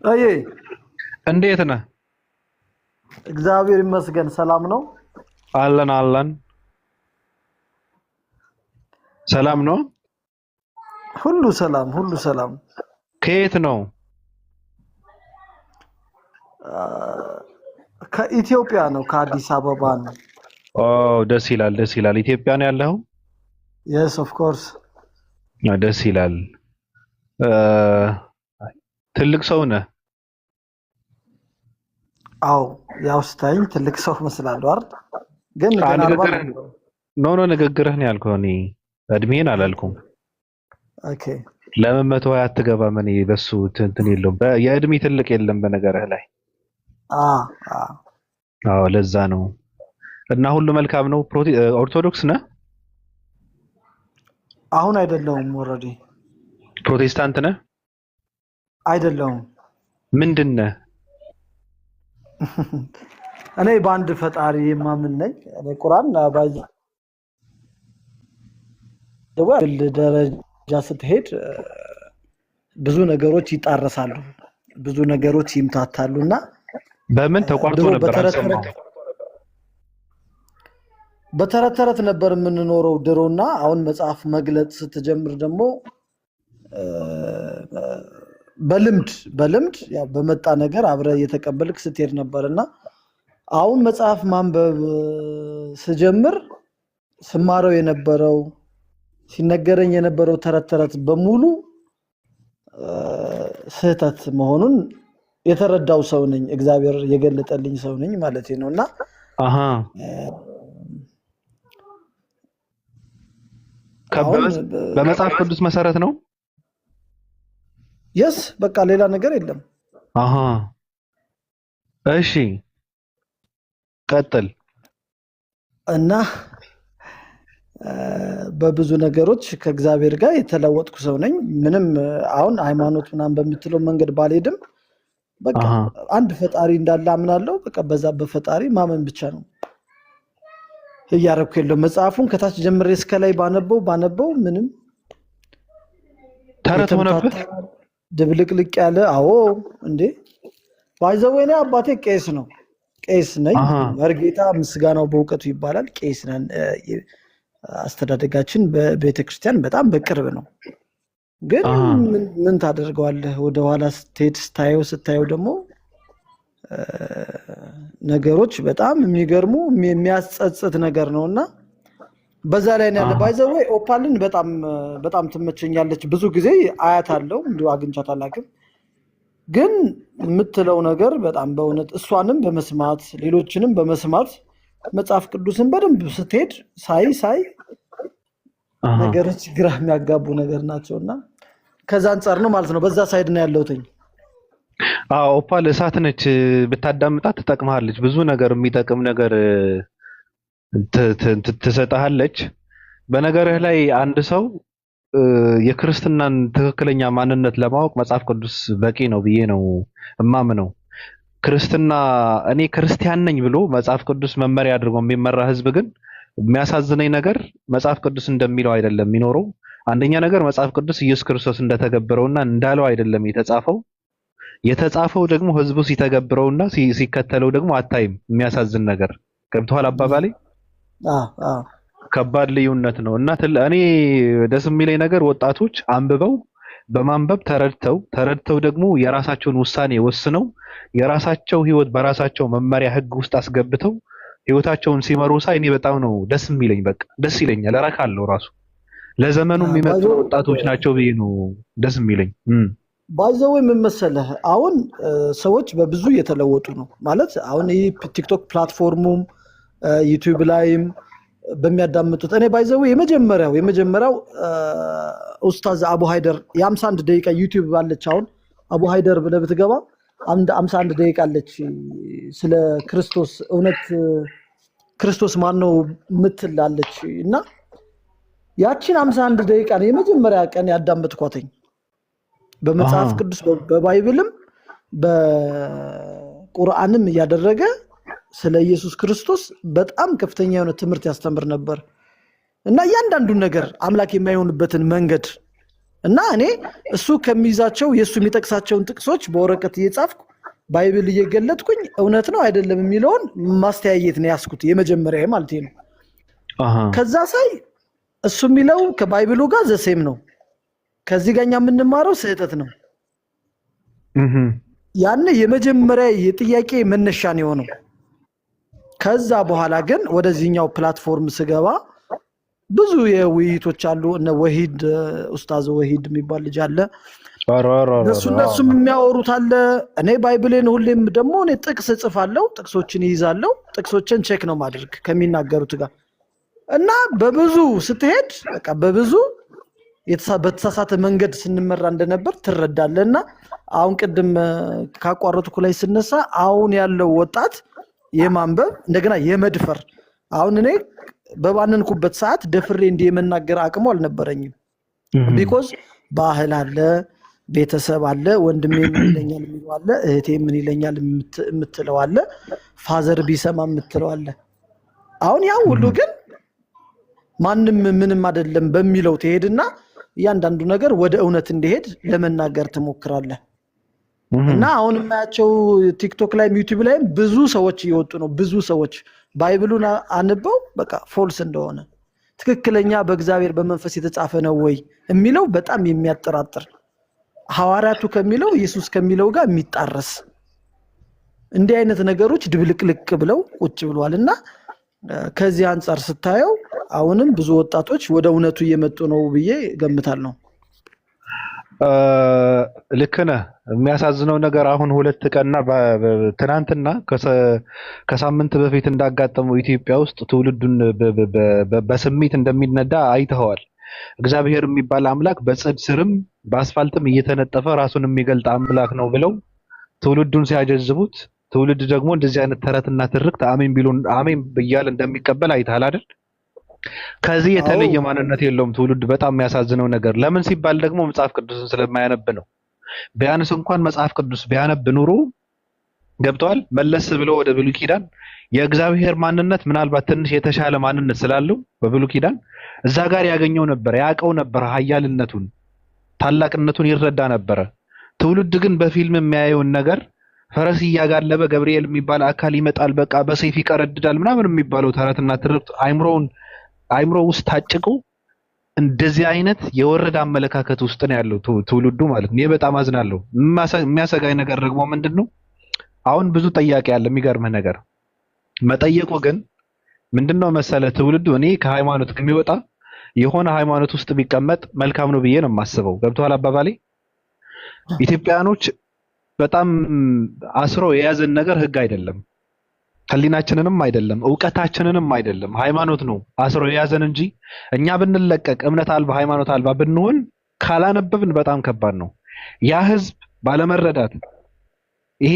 አዬ እንዴት ነህ? እግዚአብሔር ይመስገን ሰላም ነው። አለን ሰላም ነው። ሁሉ ሰላም። ከየት ነው? ከኢትዮጵያ ነው፣ ከአዲስ አበባ ነው። ኦ ደስ ይላል። ኢትዮጵያ ነው ያለኸው? yes of course። ደስ ይላል። ትልቅ ሰው ነህ? አዎ ያው ስታይኝ ትልቅ ሰው መስላለሁ አይደል? ግን ገና ንግግርህ ነው ያልከው። እኔ እድሜን አላልኩም። ኦኬ ለምን 120 አትገባም? እኔ በሱ እንትን የለውም። የእድሜ ትልቅ የለም በነገርህ ላይ። አዎ ለዛ ነው። እና ሁሉ መልካም ነው። ኦርቶዶክስ ነህ? አሁን አይደለሁም። ኦሬዲ ፕሮቴስታንት ነህ? አይደለሁም። ምንድን ነህ? እኔ በአንድ ፈጣሪ የማምን ነኝ። እኔ ቁርአን ባይ ደረጃ ስትሄድ ብዙ ነገሮች ይጣረሳሉ፣ ብዙ ነገሮች ይምታታሉና በምን ተቋርጦ ነበር? በተረት ተረት ነበር የምንኖረው ድሮና አሁን መጽሐፍ መግለጽ ስትጀምር ደግሞ በልምድ ያው በመጣ ነገር አብረ እየተቀበልክ ስትሄድ ነበርና አሁን መጽሐፍ ማንበብ ስጀምር ስማረው የነበረው ሲነገረኝ የነበረው ተረት በሙሉ ስህተት መሆኑን የተረዳው ሰው ነኝ። እግዚአብሔር የገለጠልኝ ሰው ነኝ ማለት ነውና በመጽሐፍ ቅዱስ መሰረት ነው። yes በቃ ሌላ ነገር የለም። እሺ ቀጥል። እና በብዙ ነገሮች ከእግዚአብሔር ጋር የተለወጥኩ ሰው ነኝ። ምንም አሁን ሃይማኖት ምናምን በሚትለው መንገድ ባልሄድም በቃ አንድ ፈጣሪ እንዳለ አምናለሁ። በቃ በዛ በፈጣሪ ማመን ብቻ ነው እያረኩ ያለው። መጽሐፉን ከታች ጀምሬ እስከ ላይ ባነበው ምንም ተረት ሆነበት ድብልቅልቅ ያለ። አዎ እንዴ ባይዘወይኔ አባቴ ቄስ ነው። ቄስ ነኝ። መርጌታ ምስጋናው በእውቀቱ ይባላል። ቄስ ነን። አስተዳደጋችን በቤተክርስቲያን በጣም በቅርብ ነው። ግን ምን ታደርገዋለህ? ወደ ኋላ ስታየው ደግሞ ነገሮች በጣም የሚገርሙ የሚያስጸጽት ነገር ነውና በዛ ላይ ነው ያለ። ባይዘወይ ኦፓልን በጣም ትመቸኛለች። ብዙ ጊዜ አያታለሁ፣ እንዲሁ አግኝቻት አላውቅም። ግን የምትለው ነገር በጣም በእውነት እሷንም በመስማት ሌሎችንም በመስማት መጽሐፍ ቅዱስን በደንብ ስትሄድ ሳይ ነገሮች ግራ የሚያጋቡ ነገር ናቸውና ከዛ አንጻር ነው ማለት ነው። በዛ ሳይድ ነው ያለውትኝ። ኦፓል እሳት ነች። ብታዳምጣት ትጠቅምሃለች። ብዙ ነገር የሚጠቅም ነገር ትሰጥሃለች። በነገርህ ላይ አንድ ሰው የክርስትናን ትክክለኛ ማንነት ለማወቅ መጽሐፍ ቅዱስ በቂ ነው ብዬ ነው እማምነው። ክርስትና እኔ ክርስቲያን ነኝ ብሎ መጽሐፍ ቅዱስ መመሪያ አድርጎ የሚመራ ህዝብ ግን የሚያሳዝነኝ ነገር መጽሐፍ ቅዱስ እንደሚለው አይደለም የሚኖረው። አንደኛ ነገር መጽሐፍ ቅዱስ ኢየሱስ ክርስቶስ እንደተገበረውና እንዳለው አይደለም የተጻፈው ደግሞ ህዝቡ ሲተገብረውና ሲከተለው ደግሞ አታይም። የሚያሳዝን ነገር ገብቶሃል አባባሌ? ከባድ ልዩነት ነው። እና እኔ ደስ የሚለኝ ነገር ወጣቶች አንብበው በማንበብ ተረድተው ደግሞ የራሳቸውን ውሳኔ ወስነው የራሳቸው ህይወት በራሳቸው መመሪያ ህግ ውስጥ አስገብተው ህይወታቸውን ሲመሩ ሳይ እኔ በጣም ነው ደስ የሚለኝ። በቃ ደስ ይለኛል፣ እረካለሁ። ራሱ ለዘመኑ የሚመጡ ወጣቶች ናቸው ብዬ ነው ደስ የሚለኝ። ባይዘው ምን መሰለህ፣ አሁን ሰዎች በብዙ እየተለወጡ ነው ማለት አሁን ይሄ ቲክቶክ ፕላትፎርሙም ዩቲዩብ ላይም በሚያዳምጡት እኔ ባይዘው የመጀመሪያው ኡስታዝ አቡ ሃይደር የ51 ደቂቃ ዩቲዩብ ባለች አሁን አቡ ሃይደር ብለህ ብትገባ 51 ደቂቃ አለች ስለ ክርስቶስ እውነት ክርስቶስ ማን ነው ምትላለች። እና ያቺን 51 ደቂቃ ነው የመጀመሪያ ቀን ያዳምጥኳተኝ። በመጽሐፍ ቅዱስ በባይብልም በቁርአንም እያደረገ ስለ ኢየሱስ ክርስቶስ በጣም ከፍተኛ የሆነ ትምህርት ያስተምር ነበር። እና እያንዳንዱን ነገር አምላክ የማይሆንበትን መንገድ እና እኔ እሱ ከሚይዛቸው የእሱ የሚጠቅሳቸውን ጥቅሶች በወረቀት እየጻፍኩ ባይብል እየገለጥኩኝ እውነት ነው አይደለም የሚለውን ማስተያየት ነው ያስኩት፣ የመጀመሪያ ማለት ነው። ከዛ ሳይ እሱ የሚለው ከባይብሉ ጋር ዘሴም ነው፣ ከዚህ ጋር እኛ የምንማረው ስህተት ነው። ያን የመጀመሪያ የጥያቄ መነሻ ነው የሆነው። ከዛ በኋላ ግን ወደዚህኛው ፕላትፎርም ስገባ ብዙ የውይይቶች አሉ። እነ ወሂድ ኡስታዝ ወሂድ የሚባል ልጅ አለ፣ እነሱም የሚያወሩት አለ። እኔ ባይብልን ሁሌም ደግሞ እኔ ጥቅስ እጽፋለሁ፣ ጥቅሶችን ይይዛለሁ፣ ጥቅሶችን ቼክ ነው ማድረግ ከሚናገሩት ጋር እና በብዙ ስትሄድ በቃ በብዙ በተሳሳተ መንገድ ስንመራ እንደነበር ትረዳለህ። እና አሁን ቅድም ካቋረጥኩ ላይ ስነሳ አሁን ያለው ወጣት የማንበብ እንደገና የመድፈር አሁን እኔ በባነንኩበት ሰዓት ደፍሬ እንዲህ የመናገር አቅሙ አልነበረኝም። ቢኮዝ ባህል አለ፣ ቤተሰብ አለ፣ ወንድሜ ምን ይለኛል የሚለው አለ፣ እህቴ ምን ይለኛል የምትለው አለ፣ ፋዘር ቢሰማ የምትለው አለ። አሁን ያ ሁሉ ግን ማንም ምንም አይደለም በሚለው ትሄድና እያንዳንዱ ነገር ወደ እውነት እንዲሄድ ለመናገር ትሞክራለህ። እና አሁን የማያቸው ቲክቶክ ላይ ዩቲዩብ ላይ ብዙ ሰዎች እየወጡ ነው። ብዙ ሰዎች ባይብሉን አንበው በቃ ፎልስ እንደሆነ ትክክለኛ በእግዚአብሔር በመንፈስ የተጻፈ ነው ወይ የሚለው በጣም የሚያጠራጥር ሐዋርያቱ ከሚለው ኢየሱስ ከሚለው ጋር የሚጣረስ እንዲህ አይነት ነገሮች ድብልቅልቅ ብለው ቁጭ ብለዋልና ከዚህ አንፃር ስታየው አሁንም ብዙ ወጣቶች ወደ እውነቱ እየመጡ ነው ብዬ ገምታለሁ። ልክ ነህ። የሚያሳዝነው ነገር አሁን 2 ቀንና ትናንትና ከሳምንት በፊት እንዳጋጠመው ኢትዮጵያ ውስጥ ትውልዱን በስሜት እንደሚነዳ አይተኸዋል። እግዚአብሔር የሚባል አምላክ በጽድ ስርም በአስፋልትም እየተነጠፈ ራሱን የሚገልጥ አምላክ ነው ብለው ትውልዱን ሲያጀዝቡት፣ ትውልድ ደግሞ እንደዚህ አይነት ተረትና ትርክት አሜን ብያል እንደሚቀበል አይተሃል አይደል? ከዚህ የተለየ ማንነት የለውም ትውልድ። በጣም የሚያሳዝነው ነገር ለምን ሲባል ደግሞ መጽሐፍ ቅዱስን ስለማያነብ ነው። ቢያንስ እንኳን መጽሐፍ ቅዱስ ቢያነብ ኑሮ ገብቷል። መለስ ብሎ ወደ ብሉይ ኪዳን የእግዚአብሔር ማንነት ምናልባት ትንሽ የተሻለ ማንነት ስላለው በብሉይ ኪዳን እዛ ጋር ያገኘው ነበር፣ ያውቀው ነበር፣ ኃያልነቱን ታላቅነቱን ይረዳ ነበረ። ትውልድ ግን በፊልም የሚያየውን ነገር ፈረስ እያጋለበ ገብርኤል የሚባል አካል ይመጣል፣ በቃ በሰይፍ ይቀረድዳል ምናምን የሚባለው ተረትና ትርክት አይምሮ ውስጥ ታጭቆ እንደዚህ አይነት የወረደ አመለካከት ውስጥ ነው ያለው ትውልዱ ማለት ነው። እኔ በጣም አዝናለሁ። የሚያሰጋኝ ነገር ደግሞ ምንድነው? አሁን ብዙ ጥያቄ አለ። የሚገርምህ ነገር መጠየቁ ግን ምንድነው መሰለ ትውልዱ እኔ ከሃይማኖት ከሚወጣ የሆነ ሃይማኖት ውስጥ ቢቀመጥ መልካም ነው ብዬ ነው የማስበው። ገብቶሃል አባባሌ? ኢትዮጵያኖች በጣም አስሮ የያዘን ነገር ህግ አይደለም፣ ህሊናችንንም አይደለም፣ ዕውቀታችንንም አይደለም፣ ሃይማኖት ነው አስሮ የያዘን እንጂ እኛ ብንለቀቅ እምነት አልባ ሃይማኖት አልባ ብንሆን ካላነበብን በጣም ከባድ ነው። ያ ህዝብ ባለመረዳት ይሄ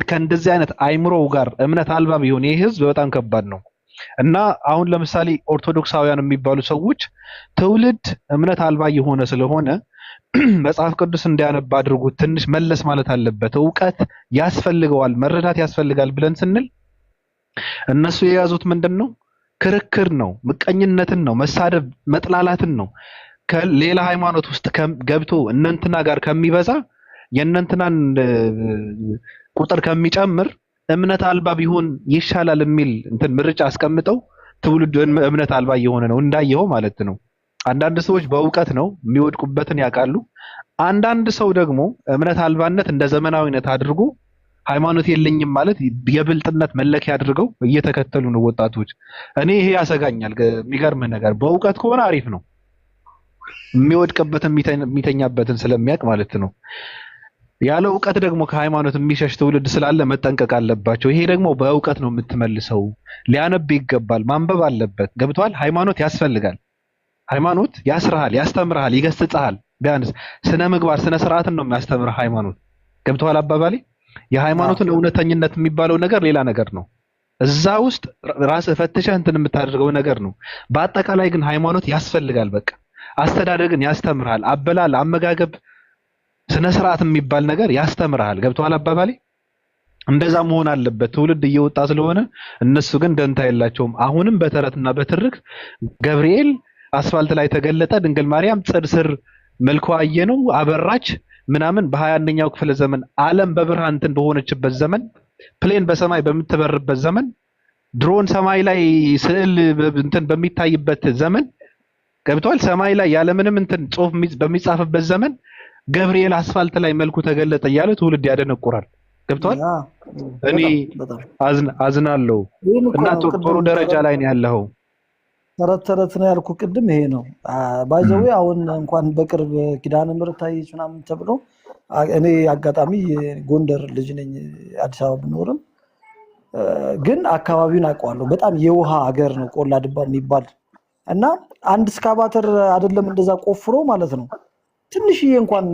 ከእንደዚህ አይነት አይምሮው ጋር እምነት አልባ ቢሆን ይሄ ህዝብ በጣም ከባድ ነው። እና አሁን ለምሳሌ ኦርቶዶክሳውያን የሚባሉ ሰዎች ትውልድ እምነት አልባ የሆነ ስለሆነ መጽሐፍ ቅዱስ እንዲያነብ አድርጉት፣ ትንሽ መለስ ማለት አለበት፣ ዕውቀት ያስፈልገዋል፣ መረዳት ያስፈልጋል ብለን ስንል እነሱ የያዙት ምንድነው? ክርክር ነው፣ ምቀኝነትን ነው፣ መሳደብ፣ መጥላላትን ነው። ከሌላ ሃይማኖት ውስጥ ገብቶ እነንትና ጋር ከሚበዛ የእነንትናን ቁጥር ከሚጨምር እምነት አልባ ቢሆን ይሻላል የሚል እንትን ምርጫ አስቀምጠው ትውልዱ እምነት አልባ የሆነ ነው እንዳየው ማለት ነው። አንዳንድ ሰዎች በእውቀት ነው የሚወድቁበትን ያውቃሉ። አንዳንድ ሰው ደግሞ እምነት አልባነት እንደ ዘመናዊነት አድርጎ ሃይማኖት የለኝም ማለት የብልጥነት መለኪያ አድርገው እየተከተሉ ነው ወጣቶች። እኔ ይሄ ያሰጋኛል። የሚገርም ነገር በእውቀት ከሆነ አሪፍ ነው፣ የሚወድቅበትን የሚተኛበትን ስለሚያውቅ ማለት ነው። ያለ እውቀት ደግሞ ከሃይማኖት የሚሸሽ ትውልድ ስላለ መጠንቀቅ አለባቸው። ይሄ ደግሞ በእውቀት ነው የምትመልሰው። ሊያነብ ይገባል፣ ማንበብ አለበት። ገብቷል? ሃይማኖት ያስፈልጋል። ሃይማኖት ያስርሃል፣ ያስተምርሃል፣ ይገስጽሃል። ቢያንስ ስነ ምግባር ስነ ስርዓትን ነው የሚያስተምርህ ሃይማኖት። ገብቷል አባባሌ? የሃይማኖትን እውነተኝነት የሚባለው ነገር ሌላ ነገር ነው። እዛ ውስጥ ራስህ ፈትሸህ እንትን የምታደርገው ነገር ነው። በአጠቃላይ ግን ሃይማኖት ያስፈልጋል። በቃ አስተዳደግን ያስተምርሃል። አበላል፣ አመጋገብ፣ ስነ ስርዓት የሚባል ነገር ያስተምርሃል። ገብቷል አባባሌ? እንደዛ መሆን አለበት። ትውልድ እየወጣ ስለሆነ እነሱ ግን ደንታ የላቸውም። አሁንም በተረትና በትርክ ገብርኤል አስፋልት ላይ ተገለጠ፣ ድንግል ማርያም ጽድ ስር መልኳ አየነው አበራች ምናምን በ21ኛው ክፍለ ዘመን ዓለም በብርሃን እንትን በሆነችበት ዘመን ፕሌን በሰማይ በምትበርበት ዘመን ድሮን ሰማይ ላይ ስዕል እንትን በሚታይበት ዘመን ገብቷል። ሰማይ ላይ ያለምንም እንትን ጽሁፍ በሚጻፍበት ዘመን ገብርኤል አስፋልት ላይ መልኩ ተገለጠ እያለ ትውልድ ያደነቁራል። ገብቷል። እኔ አዝናለሁ እና ጥሩ ደረጃ ላይ ነው ያለው። ተረት ነው ያልኩ ቅድም ይሄ ነው ባይዘው። አሁን እንኳን በቅርብ ኪዳነ ምሕረት ታይች ምናምን ተብሎ እኔ አጋጣሚ ጎንደር ልጅ ነኝ፣ አዲስ አበባ ብኖርም ግን አካባቢውን አውቀዋለሁ። በጣም የውሃ ሀገር ነው ቆላ ድባ የሚባል እና አንድ እስካቫተር አይደለም እንደዛ ቆፍሮ ማለት ነው ትንሽዬ እንኳን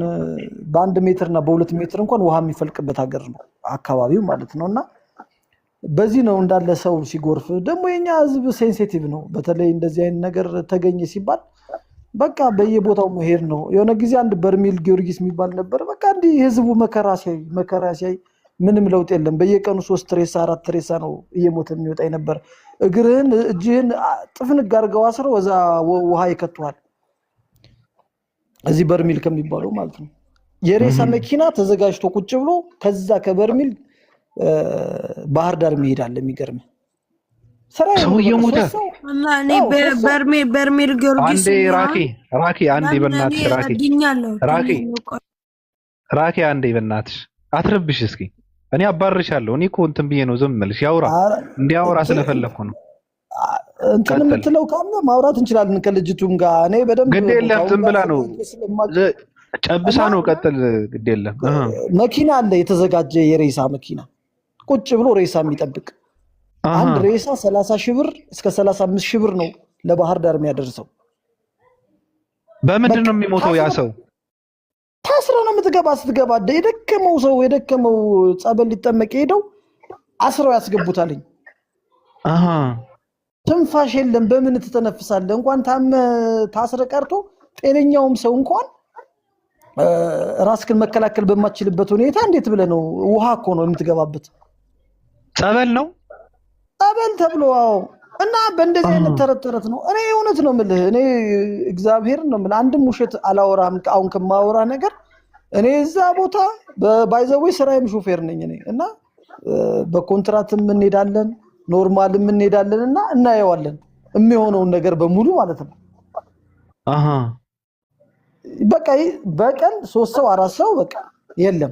በ1 ሜትር እና በ2 ሜትር እንኳን ውሃ የሚፈልቅበት ሀገር ነው አካባቢው ማለት ነው። እና በዚህ ነው እንዳለ ሰው ሲጎርፍ ደግሞ የኛ ህዝብ ሴንሲቲቭ ነው። በተለይ እንደዚህ አይነት ነገር ተገኘ ሲባል በቃ በየቦታው መሄድ ነው። የሆነ ጊዜ አንድ በርሜል ጊዮርጊስ የሚባል ነበር። በቃ እንዲህ ህዝቡ መከራ ሲያይ ምንም ለውጥ የለም። በየቀኑ 3 ሬሳ 4 ሬሳ ነው እየሞተ የሚወጣ ነበር። እግርህን እጅህን ጥፍንግ አድርገው አስረው እዛ ውሃ ይከቱሃል። እዚህ በርሜል ከሚባለው ማለት ነው። የሬሳ መኪና ተዘጋጅቶ ቁጭ ብሎ ከዛ ከበርሜል ባህር ዳር ይሄዳል። የሚገርም ሰው እየሞተ እና እኔ በርሜል ጊዮርጊስ ራኪ አንዴ በእናትሽ ራኪ አንዴ በእናትሽ አትረብሽ እስኪ። እኔ አባርሻለሁ። እኔ እኮ እንትን ብዬ ነው ዝም እልሽ። ያውራ እንዲያወራ ስለፈለኩ ነው። እንትን የምትለው ካለ ማውራት እንችላለን ከልጅቱም ጋር። እኔ በደንብ ግድ የለም ዝም ብላ ነው ጨብሳ ነው። ቀጥል። ግድ የለም መኪና አለ የተዘጋጀ የሬሳ መኪና ቁጭ ብሎ ሬሳ የሚጠብቅ አንድ ሬሳ 30 ሺህ ብር እስከ 35 ሺህ ብር ነው ለባህር ዳር የሚያደርሰው። በምንድን ነው የሚሞተው ያ ሰው? ታስረ ነው የምትገባ። ስትገባ የደከመው ሰው የደከመው ጸበል ሊጠመቅ ሄደው አስረው ያስገቡታልኝ። ትንፋሽ የለም። በምን ትተነፍሳለህ? እንኳን ታስረ ቀርቶ ጤነኛውም ሰው እንኳን ራስክን መከላከል በማችልበት ሁኔታ እንዴት ብለህ ነው? ውሃ እኮ ነው የምትገባበት። ጸበል ነው ጸበል ተብሎ እና በእንደዚህ አይነት ተረት ነው። እኔ እውነት ነው የምልህ። እኔ እግዚአብሔር ነው የምልህ። አንድም ውሸት አላወራም። አሁን ከማወራ ነገር እኔ እዛ ቦታ ባይዘዌ ስራዬም ሾፌር ነኝ እኔ እና በኮንትራትም እንሄዳለን ኖርማልም እንሄዳለን እና እናየዋለን የሚሆነውን ነገር በሙሉ ማለት ነው። በቃ በቀን 3 ሰው 4 ሰው በቃ የለም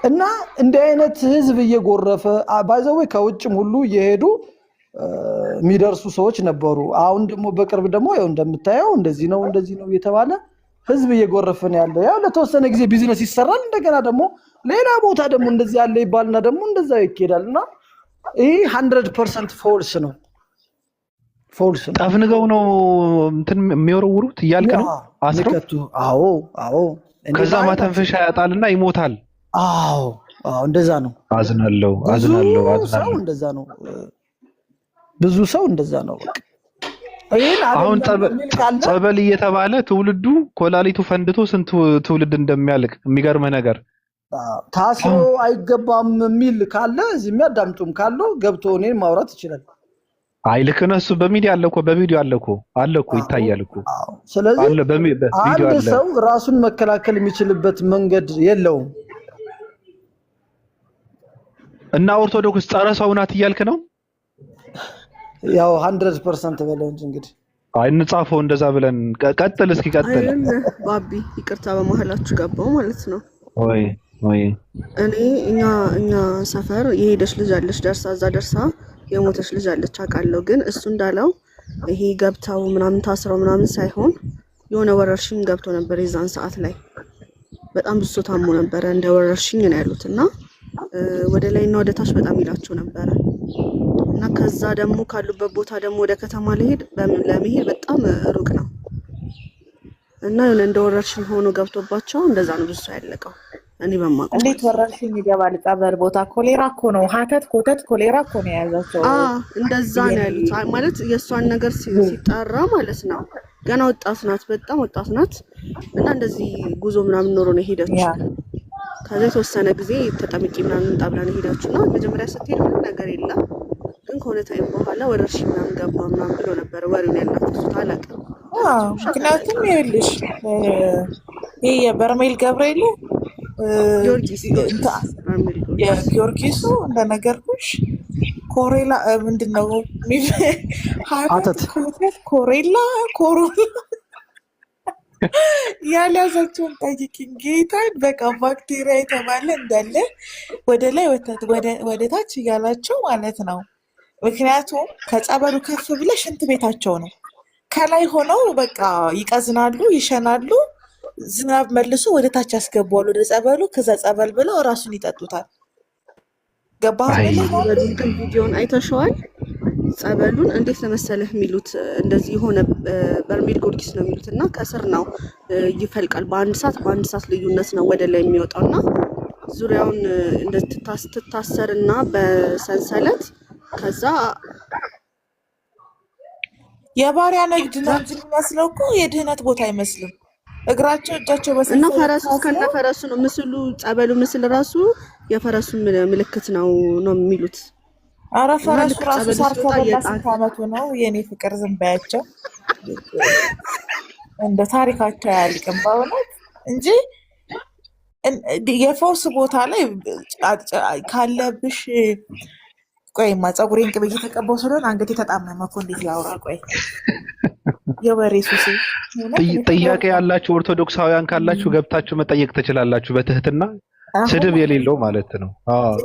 እና እንደ አይነት ህዝብ እየጎረፈ ባይዘዌ ከውጭም ሁሉ እየሄዱ የሚደርሱ ሰዎች ነበሩ። አሁን ደግሞ በቅርብ ደግሞ ያው እንደምታየው እንደዚህ ነው እየተባለ ህዝብ እየጎረፈ ነው ያለው። ያው ለተወሰነ ጊዜ ቢዝነስ ይሰራል። እንደገና ደግሞ ሌላ ቦታ ደግሞ እንደዚህ ያለ ይባልና ደግሞ እንደዛ ይኬዳልና ይሄ 100% ፎልስ ነው። ጠፍንገው ነው እንትን የሚወረውሩት እያልክ ነው አስረው። አዎ ከዛ ማተንፈሻ ያጣልና ይሞታል። አዎ እንደዛ ነው። አዝናለሁ። እንደዛ ነው። ብዙ ሰው እንደዛ ነው። አሁን ጸበል እየተባለ ትውልዱ ኮላሊቱ ፈንድቶ ስንት ትውልድ እንደሚያልቅ የሚገርም ነገር። ታስሮ አይገባም የሚል ካለ እዚህ የሚያዳምጡም ካለው ገብቶ እኔን ማውራት ይችላል። አይ ልክ ነው። እሱ በሚዲያ በቪዲዮ አለ እኮ ይታያል እኮ። ስለዚህ አንድ ሰው ራሱን መከላከል የሚችልበት መንገድ የለውም። እና ኦርቶዶክስ ጸረ ሰው ናት እያልክ ነው? ያው 100% በለው እንጂ እንግዲህ አይ እንጻፈው እንደዛ ብለን ቀጥል። እስኪ ቀጥል። ባቢ ይቅርታ በመሀላችሁ ገባው ማለት ነው። ወይ እኛ ሰፈር የሄደች ልጅ አለች፣ ደርሳ የሞተች ልጅ አለች አውቃለሁ። ግን እሱ እንዳለው ይሄ ገብተው ምናምን ታስረው ምናምን ሳይሆን የሆነ ወረርሽኝ ገብቶ ነበር። የዛን ሰዓት ላይ በጣም ብዙ ታሞ ነበረ። እንደ ወረርሽኝ ነው ያሉትና ወደ ላይና ወደ ታች በጣም ይላቸው ነበረ እና ከዛ ደግሞ ካሉበት ቦታ ደግሞ ወደ ከተማ ለመሄድ በጣም ሩቅ ነው እና እንደ ወረርሽኝ ሆኖ ገብቶባቸው እንደዛ ነው ብዙ ያለቀው። እኔ በማውቀው እንዴት ወረርሽኝ ይገባል? ጸበል ቦታ ኮሌራ እኮ ነው፣ ኮተት ኮሌራ እኮ ነው የያዛቸው። እንደዛ ነው ያሉት። ማለት የእሷን ነገር ሲጣራ ማለት ነው ገና ወጣት ናት፣ በጣም ወጣት ናት እና እንደዚህ ጉዞ ምናምን ኖሮ ነው ሄደችው። ከዛ የተወሰነ ጊዜ ተጠምቂ ምናምን ጣብላ ነው ሄዳችሁና መጀመሪያ ስትሄድ ምንም ነገር የለም፣ ግን ከሆነ ታይም በኋላ ወረርሽኝ ምናምን ገባ ምናምን ብሎ ነበር ወሬውን ያናፈሱት። አላውቅም ምክንያቱም ይኸውልሽ ይሄ የበርሜል ገብርኤሉ ጊዮርጊስ የጊዮርጊሱ እንደነገርኩሽ ኮሬላ ምንድን ነው አተት ኮሬላ ኮሮላ ያልያዛቸውን ጠይቂኝ ጌታን። በቃ ባክቴሪያ የተባለ እንዳለ ወደ ላይ ወደ ታች እያላቸው ማለት ነው። ምክንያቱም ከጸበሉ ከፍ ብለሽ ሽንት ቤታቸው ነው። ከላይ ሆነው በቃ ይቀዝናሉ፣ ይሸናሉ። ዝናብ መልሶ ወደ ታች ያስገባሉ ወደ ጸበሉ። ከዛ ጸበል ብለው እራሱን ይጠጡታል። ገባህ? ግን ቪዲዮን አይተሸዋል። ጸበሉን እንዴት ለመሰለህ የሚሉት እንደዚህ የሆነ በርሜል ጊዮርጊስ ነው የሚሉት እና ከስር ነው ይፈልቃል። በአንድ ሰዓት ልዩነት ነው ወደ ላይ የሚወጣው እና ዙሪያውን ትታሰርና በሰንሰለት ከዛ የባሪያ ንግድ ነው እንጂ የሚመስለው እኮ የድህነት ቦታ አይመስልም። እግራቸው እጃቸው እና በሰንሰለት ፈረሱ ከነ ፈረሱ ነው ምስሉ። ጸበሉ ምስል ራሱ የፈረሱ ምልክት ነው የሚሉት። ኧረ ፈረሱ ልክ ራሱ ጸበሉ ሳር ሲወጣ ከበላ የጣን ስንት ዓመቱ ነው? የኔ ፍቅር ዝም በያቸው። እንደ ታሪካቸው አያልቅም በእውነት እንጂ የፈውስ ቦታ ላይ ካለብሽ። ቆይማ ፀጉሬን ቅቤ እየተቀባው ስለሆነ አንገቴ ተጣመመ እኮ እንዴት ላውራ? ቆይ የወሬ ሱሴ ጥያቄ ያላችሁ ኦርቶዶክሳውያን ካላችሁ ገብታችሁ መጠየቅ ትችላላችሁ በትህትና፣ ስድብ የሌለው ማለት ነው።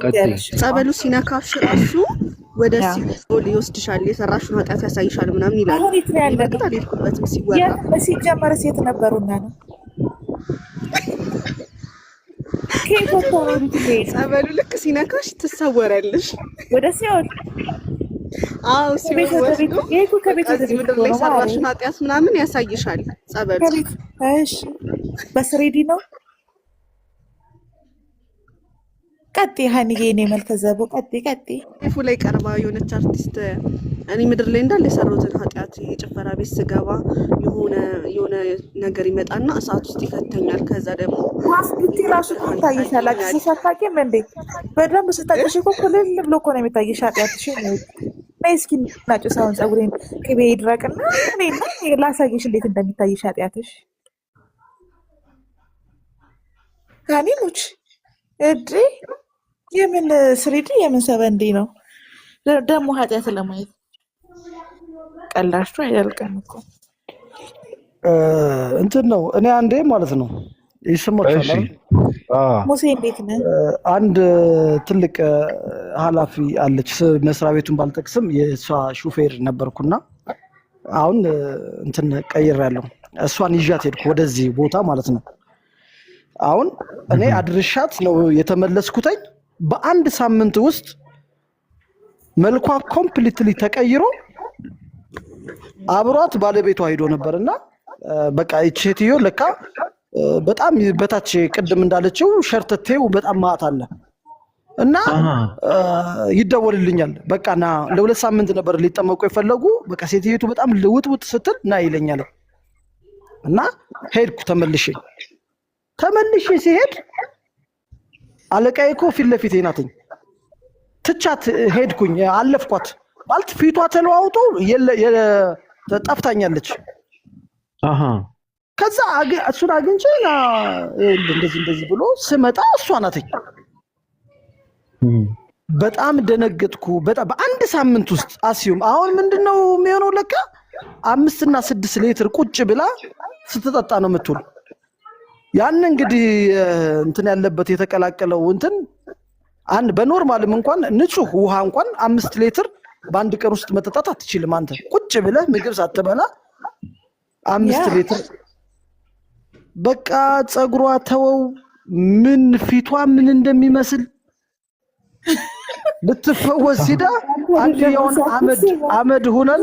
ቀጥይ። ጸበሉ ሲነካሽ ራሱ ወደ ሲኦል ይወስድሻል፣ የሰራሽውን ኃጢአት ያሳይሻል ምናምን ይላል። አሁን የት ነው ያለነው? በእርግጥ አልሄድኩበትም ሲወራ። ሲጀመር ሴት ነበሩና ነው ከየት ወጥተው ነው የምትሄድ? ጸበሉ ልክ ሲነካሽ ትሰወራለሽ ወደ ሲኦል። አዎ ሲኦል ወስዶ ይሄ እኮ ከቤት ወደ እዚህ ቤት ምድር እኮ ላይ ነው ማለት የሰራሽውን ኃጢአት ምናምን ያሳይሻል ጸበሉ። ከቤት። እሺ በስሬዲ ነው። ቀጥይ ሀኒዬ፣ የኔ መልከ ዘቦ ቀጥይ። ፉ ላይ ቀርባ የሆነች አርቲስት እኔ ምድር ላይ እንዳለ የሰራሁትን ኃጢአት የጭፈራ ቤት ስገባ የሆነ ነገር ይመጣና እሳት ውስጥ ይከተኛል። ከዛ ደግሞ ማስብቲ ራሱ ይታይሻል። አዲስ አታውቂም እንዴ? በደንብ ስታውቂሽ እኮ ኩልል ብሎ እኮ ነው የሚታይሽ ኃጢአትሽ። ነይ እስኪ ናጭስ አሁን ፀጉሬን ቅቤ ይድረቅና እኔና ላሳይሽ እንዴት እንደሚታይሽ ኃጢአትሽ። ካኒኖች እድሪ የምን ስሪዲ የምን ሰበንዲ ነው ደግሞ ኃጢአት ለማየት ቀላችሁ አይደልቀም እኮ እንትን ነው። እኔ አንዴ ማለት ነው ይስሞታል። ሙሴ እንዴት ነህ? አንድ ትልቅ ኃላፊ አለች፣ መስሪያ ቤቱን ባልጠቅስም የእሷ ሹፌር ነበርኩና አሁን እንትን ቀይሬያለሁ። እሷን ይዣት ሄድኩ ወደዚህ ቦታ ማለት ነው። አሁን እኔ አድርሻት ነው የተመለስኩተኝ። በአንድ ሳምንት ውስጥ መልኳ ኮምፕሊትሊ ተቀይሮ አብሯት ባለቤቷ ሄዶ ነበርና በቃ ይህች ሴትዮ ለካ በጣም በታች ቅድም እንዳለችው ሸርተቴው በጣም ማት አለ እና ይደወልልኛል። በቃ ና ለ2 ሳምንት ነበር ሊጠመቁ የፈለጉ። በቃ ሴትዮቱ በጣም ልውጥውጥ ስትል ና ይለኛል እና ሄድኩ። ተመልሼ ሲሄድ አለቃዬ እኮ ፊት ለፊቴ ናትኝ። ትቻት ሄድኩኝ። አለፍኳት ማለት ፊቷ ተለዋውጦ ጠፍታኛለች። ከዛ እሱን አግኝቼ እንደዚህ ብሎ ስመጣ እሷ ናትኝ። በጣም ደነገጥኩ። በአንድ ሳምንት ውስጥ አስዩም አሁን ምንድነው የሚሆነው? ለካ 5 እና 6 ሊትር ቁጭ ብላ ስትጠጣ ነው የምትውል። ያን እንግዲህ እንትን ያለበት የተቀላቀለው እንትን በኖርማልም እንኳን ንጹህ ውሃ እንኳን 5 ሊትር በአንድ ቀን ውስጥ መጠጣት አትችልም። አንተ ቁጭ ብለህ ምግብ ሳትበላ 5 ሊትር። በቃ ፀጉሯ ተወው፣ ምን ፊቷ ምን እንደሚመስል ልትፈወስ ሲዳ አንድ የሆነ አመድ ሆነን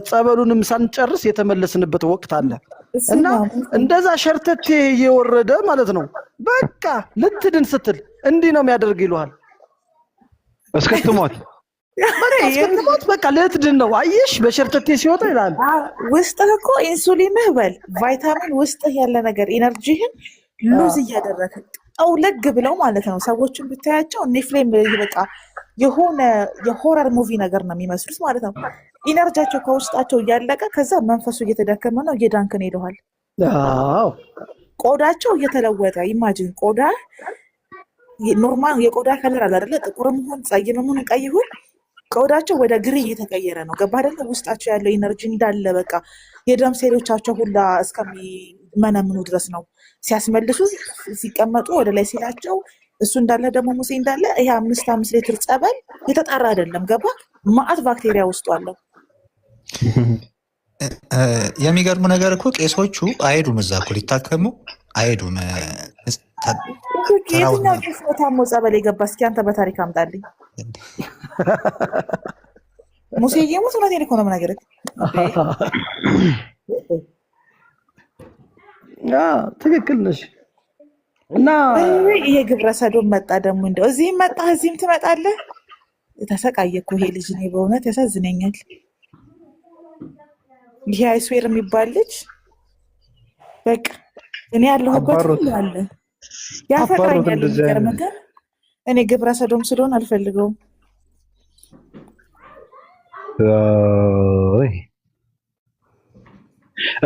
ጸበሉንም ሳንጨርስ የተመለስንበት ወቅት አለ እና እንደዛ ሸርተቴ እየወረደ ማለት ነው። በቃ ልትድን ስትል እንዲህ ነው የሚያደርግ ይሉሃል። እስክትሞት በቃ ልትድን ነው። አየሽ በሸርተቴ ሲወጣ ይላል። ውስጥህ እኮ ኢንሱሊንህ በል ቫይታሚን ውስጥህ ያለ ነገር ኢነርጂህን ሉዝ እያደረገ ጠውለግ ብለው ማለት ነው። ሰዎችን ብታያቸው ኔፍሌም በቃ የሆነ የሆረር ሙቪ ነገር ነው የሚመስሉት ማለት ነው። ኢነርጂያቸው ከውስጣቸው እያለቀ ከዛ መንፈሱ እየተዳከመ ነው እየዳንክን ሄደዋል። አዎ ቆዳቸው እየተለወጠ ኢማጂን ቆዳ ኖርማል የቆዳ ከለር አለ አይደለ? ጥቁርም ሆን ጸይምም ሆን ቀይ ሆን ቆዳቸው ወደ ግሪ እየተቀየረ ነው። ገባ አይደለ? ውስጣቸው ያለው ኢነርጂ እንዳለ በቃ የደም ሴሎቻቸው ሁላ እስከሚመነምኑ ድረስ ነው ሲያስመልሱ ሲቀመጡ ወደ ላይ ሲላቸው እሱ እንዳለ ደግሞ ሙሴ እንዳለ ይሄ 5 ሊትር ጸበል የተጣራ አይደለም። ገባ? ማአት ባክቴሪያ ውስጡ አለው። የሚገርሙ ነገር እኮ ቄሶቹ አይሄዱም፣ እዛ እኮ ሊታከሙ አይሄዱም። የትኛው ቄስ ነው ታሞ ጸበል የገባ? እስኪ አንተ በታሪክ አምጣልኝ። ሙሴ የሙት እውነቴን እኮ ነው የምነግርህ። ትክክል ነሽ። እና ይሄ ግብረ ሰዶም መጣ ደግሞ እንደው እዚህም መጣ እዚህም ትመጣለህ። ተሰቃየ እኮ ይሄ ልጅ። እኔ በእውነት ያሳዝነኛል። ይሄ አይስዌር የሚባል ልጅ በቃ እኔ ያለሁበት ሁሉ አለ ያፈቅረኛል። የሚገርምህ ግን እኔ ግብረ ሰዶም ስለሆን አልፈልገውም።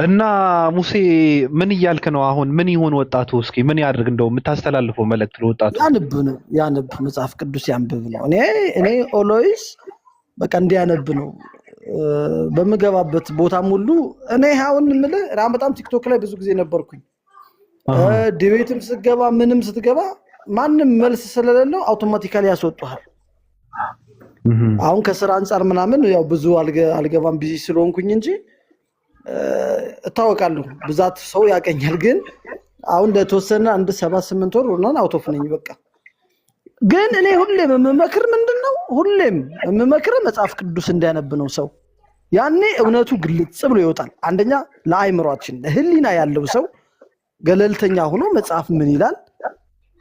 እና ሙሴ ምን እያልክ ነው አሁን? ምን ይሆን ወጣቱ? እስኪ ምን ያድርግ? እንደው የምታስተላልፈው መልእክት ለወጣቱ? ያንብ መጽሐፍ ቅዱስ ያንብብ ነው። እኔ ኦሎይስ በቃ እንዲያነብ ነው በምገባበት ቦታም ሁሉ። እኔ አሁን የምልህ በጣም ቲክቶክ ላይ ብዙ ጊዜ ነበርኩኝ። ዲቤትም ስትገባ ምንም ስትገባ ማንም መልስ ስለሌለው አውቶማቲካሊ ያስወጡሃል። አሁን ከስራ አንጻር ምናምን ያው ብዙ አልገባም ቢዚ ስለሆንኩኝ እንጂ እታወቃለሁ፣ ብዛት ሰው ያቀኛል። ግን አሁን ለተወሰነ 7-8 ወር ሆነን አውቶፍ ነኝ በቃ። ግን እኔ ሁሌም የምመክር ምንድነው ሁሌም የምመክር መጽሐፍ ቅዱስ እንዲያነብ ነው ሰው። ያኔ እውነቱ ግልጽ ብሎ ይወጣል። አንደኛ ለአይምሯችን ህሊና ያለው ሰው ገለልተኛ ሆኖ መጽሐፍ ምን ይላል፣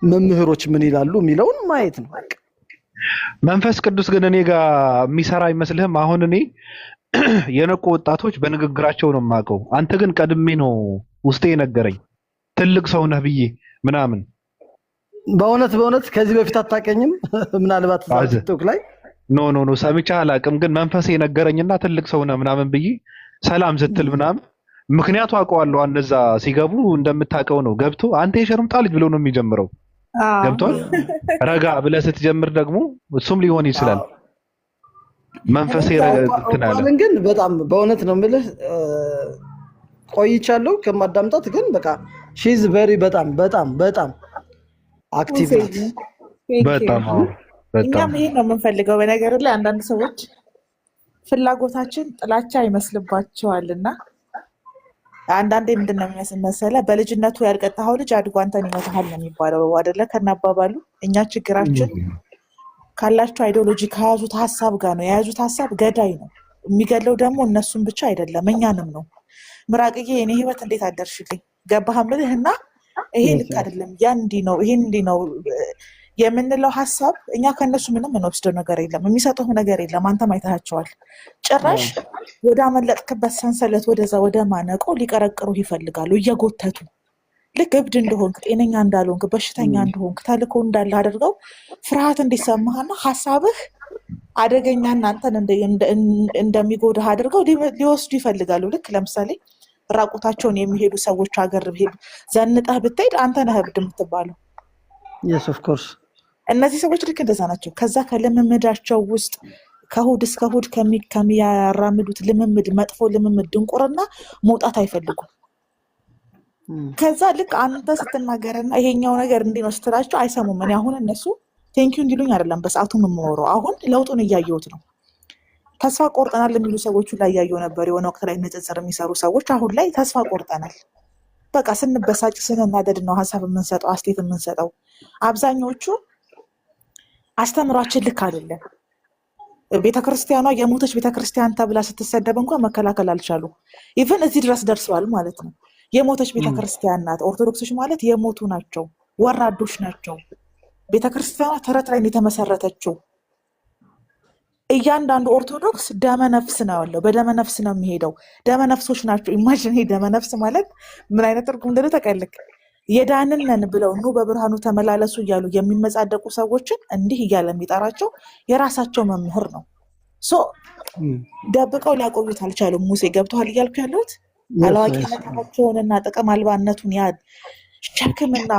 መምህሮች ምን ይላሉ የሚለውን ማየት ነው። መንፈስ ቅዱስ ግን እኔ ጋር የሚሰራ አይመስልህም? አሁን እኔ የነቁ ወጣቶች በንግግራቸው ነው የማውቀው። አንተ ግን ቀድሜ ነው ውስጤ የነገረኝ ትልቅ ሰው ነህ ብዬ ምናምን። በእውነት ከዚህ በፊት አታውቀኝም? ምናልባት ቲክቶክ ላይ ኖ ሰምቼ አላውቅም። ግን መንፈሴ የነገረኝና ትልቅ ሰው ነህ ምናምን ብዬ ሰላም ስትል ምናምን ምክንያቱ አውቀዋለሁ። እነዛ ሲገቡ እንደምታውቀው ነው ገብቶ አንተ የሸርምጣ ልጅ ብሎ ነው የሚጀምረው። ገብቷል? ረጋ ብለህ ስትጀምር ደግሞ እሱም ሊሆን ይችላል መንፈሴ ረጋግጥናል። ግን በጣም በእውነት ነው የምልህ ቆይቻለሁ ከማዳምጣት። ግን በቃ ሺዝ ቬሪ በጣም አክቲቭ ናት። እኛም ይሄን ነው የምንፈልገው። በነገር ላይ አንዳንድ ሰዎች ፍላጎታችን ጥላቻ ይመስልባቸዋልና አንዳንዴ ምንድን ነው የሚመስለው በልጅነቱ ያልቀጣኸው ልጅ አድጎ አንተን ይመታሃል ነው የሚባለው አይደለ? ከናባባሉ እኛ ችግራችን ካላቸው አይዲዮሎጂ ከያዙት ሀሳብ ጋር ነው። የያዙት ሀሳብ ገዳይ ነው። የሚገለው ደግሞ እነሱን ብቻ አይደለም እኛንም ነው። ምራቅዬ የኔ ህይወት እንዴት አደርሽልኝ ገባህ ምልህ እና ይሄ ልክ አይደለም፣ ያ እንዲህ ነው፣ ይሄ እንዲህ ነው የምንለው ሀሳብ እኛ ከእነሱ ምንም እንወስደው ነገር የለም፣ የሚሰጠው ነገር የለም። አንተም አይተሃቸዋል። ጭራሽ ወደ አመለጥክበት ሰንሰለት ወደዛ ወደ ማነቆ ሊቀረቅሩ ይፈልጋሉ እየጎተቱ ልክ እብድ እንደሆንክ ጤነኛ እንዳልሆንክ በሽተኛ እንደሆንክ ተልኮ እንዳለ አድርገው ፍርሃት እንዲሰማህና ሀሳብህ አደገኛ እናንተን እንደሚጎዳህ አድርገው ሊወስዱ ይፈልጋሉ። ልክ ለምሳሌ ራቁታቸውን የሚሄዱ ሰዎች ሀገር ብሄድ ዘንጠህ ብትሄድ አንተ ነህ እብድ የምትባለው። yes of course እነዚህ ሰዎች ልክ እንደዛ ናቸው። ከዛ ከልምምዳቸው ውስጥ ከእሑድ እስከ እሑድ ከሚያራምዱት ልምምድ መጥፎ ልምምድ ድንቁርና መውጣት አይፈልጉም። ከዛ ልክ አንተ ስትናገርና ይሄኛው ነገር እንዲህ ነው ስትላቸው አይሰሙም። እኔ አሁን እነሱ ቴንኪው እንዲሉኝ አይደለም በሰዓቱ የምወረው፣ አሁን ለውጡን እያየሁት ነው። ተስፋ ቆርጠናል የሚሉ ሰዎቹ ላይ እያየሁ ነበር። የሆነ ወቅት ላይ ንጽጽር የሚሰሩ ሰዎች አሁን ላይ ተስፋ ቆርጠናል፣ በቃ ስንበሳጭ ስንናደድ ነው ሀሳብ የምንሰጠው አስተያየት የምንሰጠው። አብዛኞቹ አስተምሯችን ልክ አይደለም። ቤተክርስቲያኗ የሞተች ቤተክርስቲያን ተብላ ስትሰደብ እንኳን መከላከል አልቻሉ። ኢቨን እዚህ ድረስ ደርሰዋል ማለት ነው። የሞተች ቤተክርስቲያን ናት። ኦርቶዶክሶች ማለት የሞቱ ናቸው፣ ወራዶች ናቸው። ቤተክርስቲያኗ ተረት ላይ የተመሰረተችው። እያንዳንዱ ኦርቶዶክስ ደመ ነፍስ ነው ያለው፣ በደመ ነፍስ ነው የሚሄደው። ደመ ነፍሶች ናቸው። ኢማጂን ይሄ ደመ ነፍስ ማለት ምን አይነት ትርጉም እንደሆነ ተቀልክ። የዳንን ነን ብለው ኑ በብርሃኑ ተመላለሱ እያሉ የሚመጻደቁ ሰዎችን እንዲህ እያለ የሚጠራቸው የራሳቸው መምህር ነው። ሶ ደብቀው ሊያቆዩት አልቻሉም። ሙሴ ገብተዋል እያልኩ ያለሁት አላዋቂነታቸውንና ጥቅም አልባነቱን ያ ሸክምና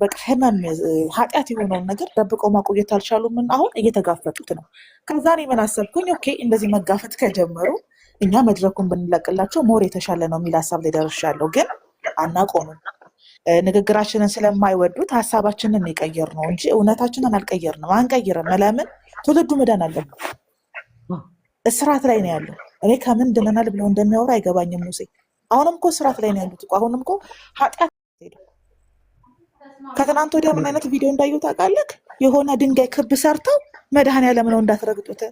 በቃ ህመም ኃጢአት የሆነውን ነገር ደብቀው ማቆየት አልቻሉም። አሁን እየተጋፈጡት ነው። ከዛ እኔ ምን አሰብኩኝ፣ ኦኬ እንደዚህ መጋፈጥ ከጀመሩ እኛ መድረኩን ብንለቅላቸው ሞር የተሻለ ነው የሚል ሀሳብ ላይ ደርሻለሁ። ግን አናቆምም። ንግግራችንን ስለማይወዱት ሀሳባችንን የቀየር ነው እንጂ እውነታችንን አልቀየርንም፣ አንቀይርም። ለምን? ትውልዱ መዳን አለበት። እስራት ላይ ነው ያለው። እኔ ከምን ድነናል ብለው እንደሚያወራ አይገባኝም ሙሴ። አሁንም እኮ እስራት ላይ ነው ያሉት እኮ። አሁንም እኮ ኃጢአት ሄደው ከትናንት ወዲያ ምን አይነት ቪዲዮ እንዳየሁ ታውቃለህ? የሆነ ድንጋይ ክብ ሰርተው መድኃኔዓለም ነው እንዳትረግጡት።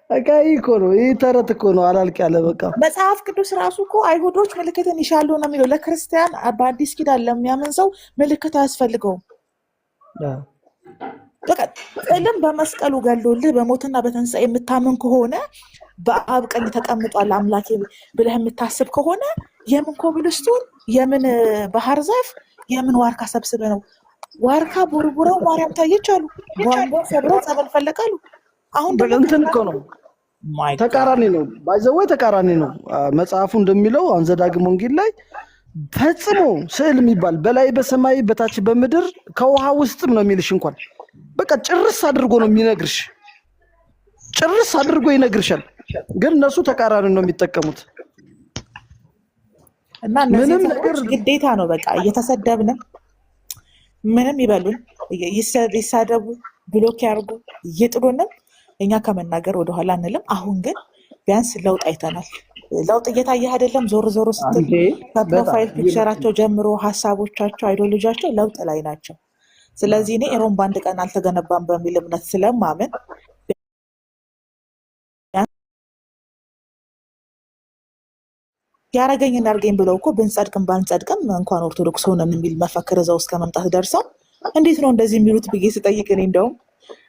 አቃይ እኮ ነው ይህ ተረት እኮ ነው። አላልቅ ያለ በቃ መጽሐፍ ቅዱስ ራሱ እኮ አይሁዶች ምልክትን ይሻሉ ነው የሚለው። ለክርስቲያን በአዲስ ኪዳን ለሚያምን ሰው ምልክት አያስፈልገውም። በቃ ጥልም በመስቀሉ ገሎልህ በሞትና በትንሣኤ የምታምን ከሆነ በአብ ቀኝ ተቀምጧል አምላኬ ብለህ የምታስብ ከሆነ የምን ኮብልስቶን የምን ባህር ዛፍ የምን ዋርካ ሰብስበ ነው? ዋርካ ቦርቡረው ማርያም ታየች አሉ። ቧንቧ ሰብረው ጸበል ፈለቃሉ። አሁን እንትን እኮ ነው ተቃራኒ ነው። ባይዘወይ ተቃራኒ ነው። መጽሐፉ እንደሚለው አንዘዳግም ወንጌል ላይ ፈጽሞ ስዕል የሚባል በላይ በሰማይ በታች በምድር ከውሃ ውስጥም ነው የሚልሽ። እንኳን በቃ ጭርስ አድርጎ ነው የሚነግርሽ። ጭርስ አድርጎ ይነግርሻል። ግን እነሱ ተቃራኒ ነው የሚጠቀሙት። እና እነዚህ ነገር ግዴታ ነው። በቃ እየተሰደብን ምንም ይበሉን፣ ይሳደቡ፣ ብሎክ ያርጉ፣ ይጥሉንም እኛ ከመናገር ወደኋላ አንልም። አሁን ግን ቢያንስ ለውጥ አይተናል። ለውጥ እየታየ አይደለም? ዞር ዞር ስትል ከፕሮፋይል ፒክቸራቸው ጀምሮ ሀሳቦቻቸው፣ አይዲዮሎጂያቸው ለውጥ ላይ ናቸው። ስለዚህ እኔ ሮም በአንድ ቀን አልተገነባም በሚል እምነት ስለማምን ያረገኝን ያርገኝ ብለው እኮ ብንጸድቅም ባንጸድቅም እንኳን ኦርቶዶክስ ሆነን የሚል መፈክር እዛው እስከ መምጣት ደርሰው እንዴት ነው እንደዚህ የሚሉት ብዬ ስጠይቅ እኔ እንደውም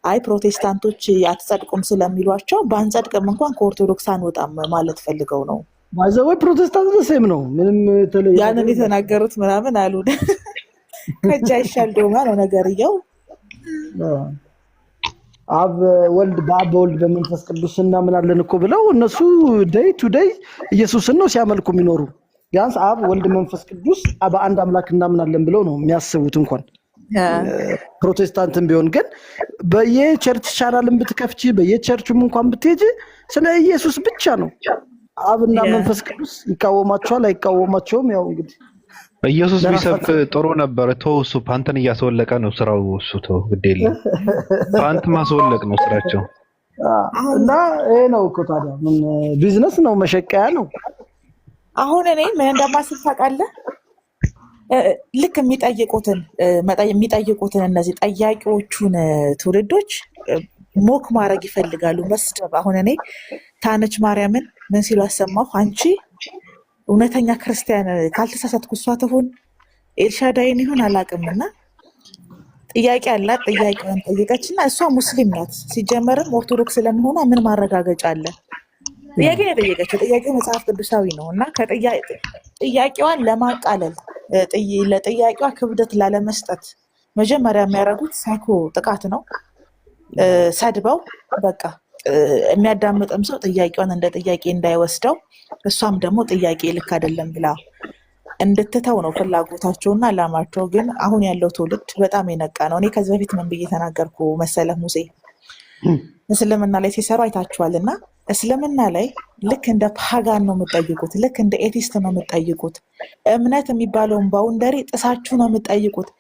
አይ ፕሮቴስታንቶች አትጸድቁም ስለሚሏቸው ባንጸድቅም እንኳን ከኦርቶዶክስ አንወጣም ማለት ፈልገው ነው። ማዘወይ ፕሮቴስታንት ደሴም ነው ምንም የተለየ ያንን የተናገሩት ምናምን አሉ። ከጃ ይሻል ዶማ ነው ነገርየው። አብ ወልድ በአብ ወልድ በመንፈስ ቅዱስ እናምናለን እኮ ብለው እነሱ ዴይ ቱ ዴይ ኢየሱስን ነው ሲያመልኩ የሚኖሩ። ቢያንስ አብ ወልድ መንፈስ ቅዱስ በአንድ አምላክ እናምናለን ብለው ነው የሚያስቡት። እንኳን ፕሮቴስታንትም ቢሆን ግን በየቸርች ቻናልን ብትከፍቺ በየቸርቹም እንኳን ብትሄጂ ስለ ኢየሱስ ብቻ ነው። አብና መንፈስ ቅዱስ ይቃወማቸዋል አይቃወማቸውም። ያው እንግዲህ ኢየሱስ ቢሰብክ ጥሩ ነበር። እሱ ፓንትን እያስወለቀ ነው ስራው። እሱ ተው ግድ የለም ፓንት ማስወለቅ ነው ስራቸው። እና ይሄ ነው እኮ ታዲያ ምን ቢዝነስ ነው መሸቀያ ነው። አሁን እኔ ምን እንደማስብ ታውቃለህ? ልክ የሚጠይቁትን እነዚህ ጠያቂዎቹን ትውልዶች ሞክ ማድረግ ይፈልጋሉ፣ መስደብ። አሁን እኔ ታነች ማርያምን ምን ሲሉ አሰማሁ? አንቺ እውነተኛ ክርስቲያን ካልተሳሳትኩ እሷ ትሁን ኤልሻዳይን ይሁን አላውቅምና ጥያቄ አላት። ጥያቄውን ጠየቀችና እሷ ሙስሊም ናት። ሲጀመርም ኦርቶዶክስ ለመሆኗ ምን ማረጋገጫ አለ? ጥያቄ ነው የጠየቀችው። ጥያቄው መጽሐፍ ቅዱሳዊ ነው እና ጥያቄዋን ለማቃለል ለጥያቄዋ ክብደት ላለመስጠት መጀመሪያ የሚያደርጉት ሳይኮ ጥቃት ነው። ሰድበው በቃ የሚያዳምጥም ሰው ጥያቄዋን እንደ ጥያቄ እንዳይወስደው እሷም ደግሞ ጥያቄ ልክ አይደለም ብላ እንድትተው ነው ፍላጎታቸውና አላማቸው። ግን አሁን ያለው ትውልድ በጣም የነቃ ነው። እኔ ከዚህ በፊት ምን ብዬ ተናገርኩ መሰለህ ሙሴ? እስልምና ላይ ሲሰሩ አይታችኋል። እና እስልምና ላይ ልክ እንደ ፓጋን ነው የምጠይቁት፣ ልክ እንደ ኤቲስት ነው የምጠይቁት። እምነት የሚባለውን ባውንደሪ ጥሳችሁ ነው የምጠይቁት።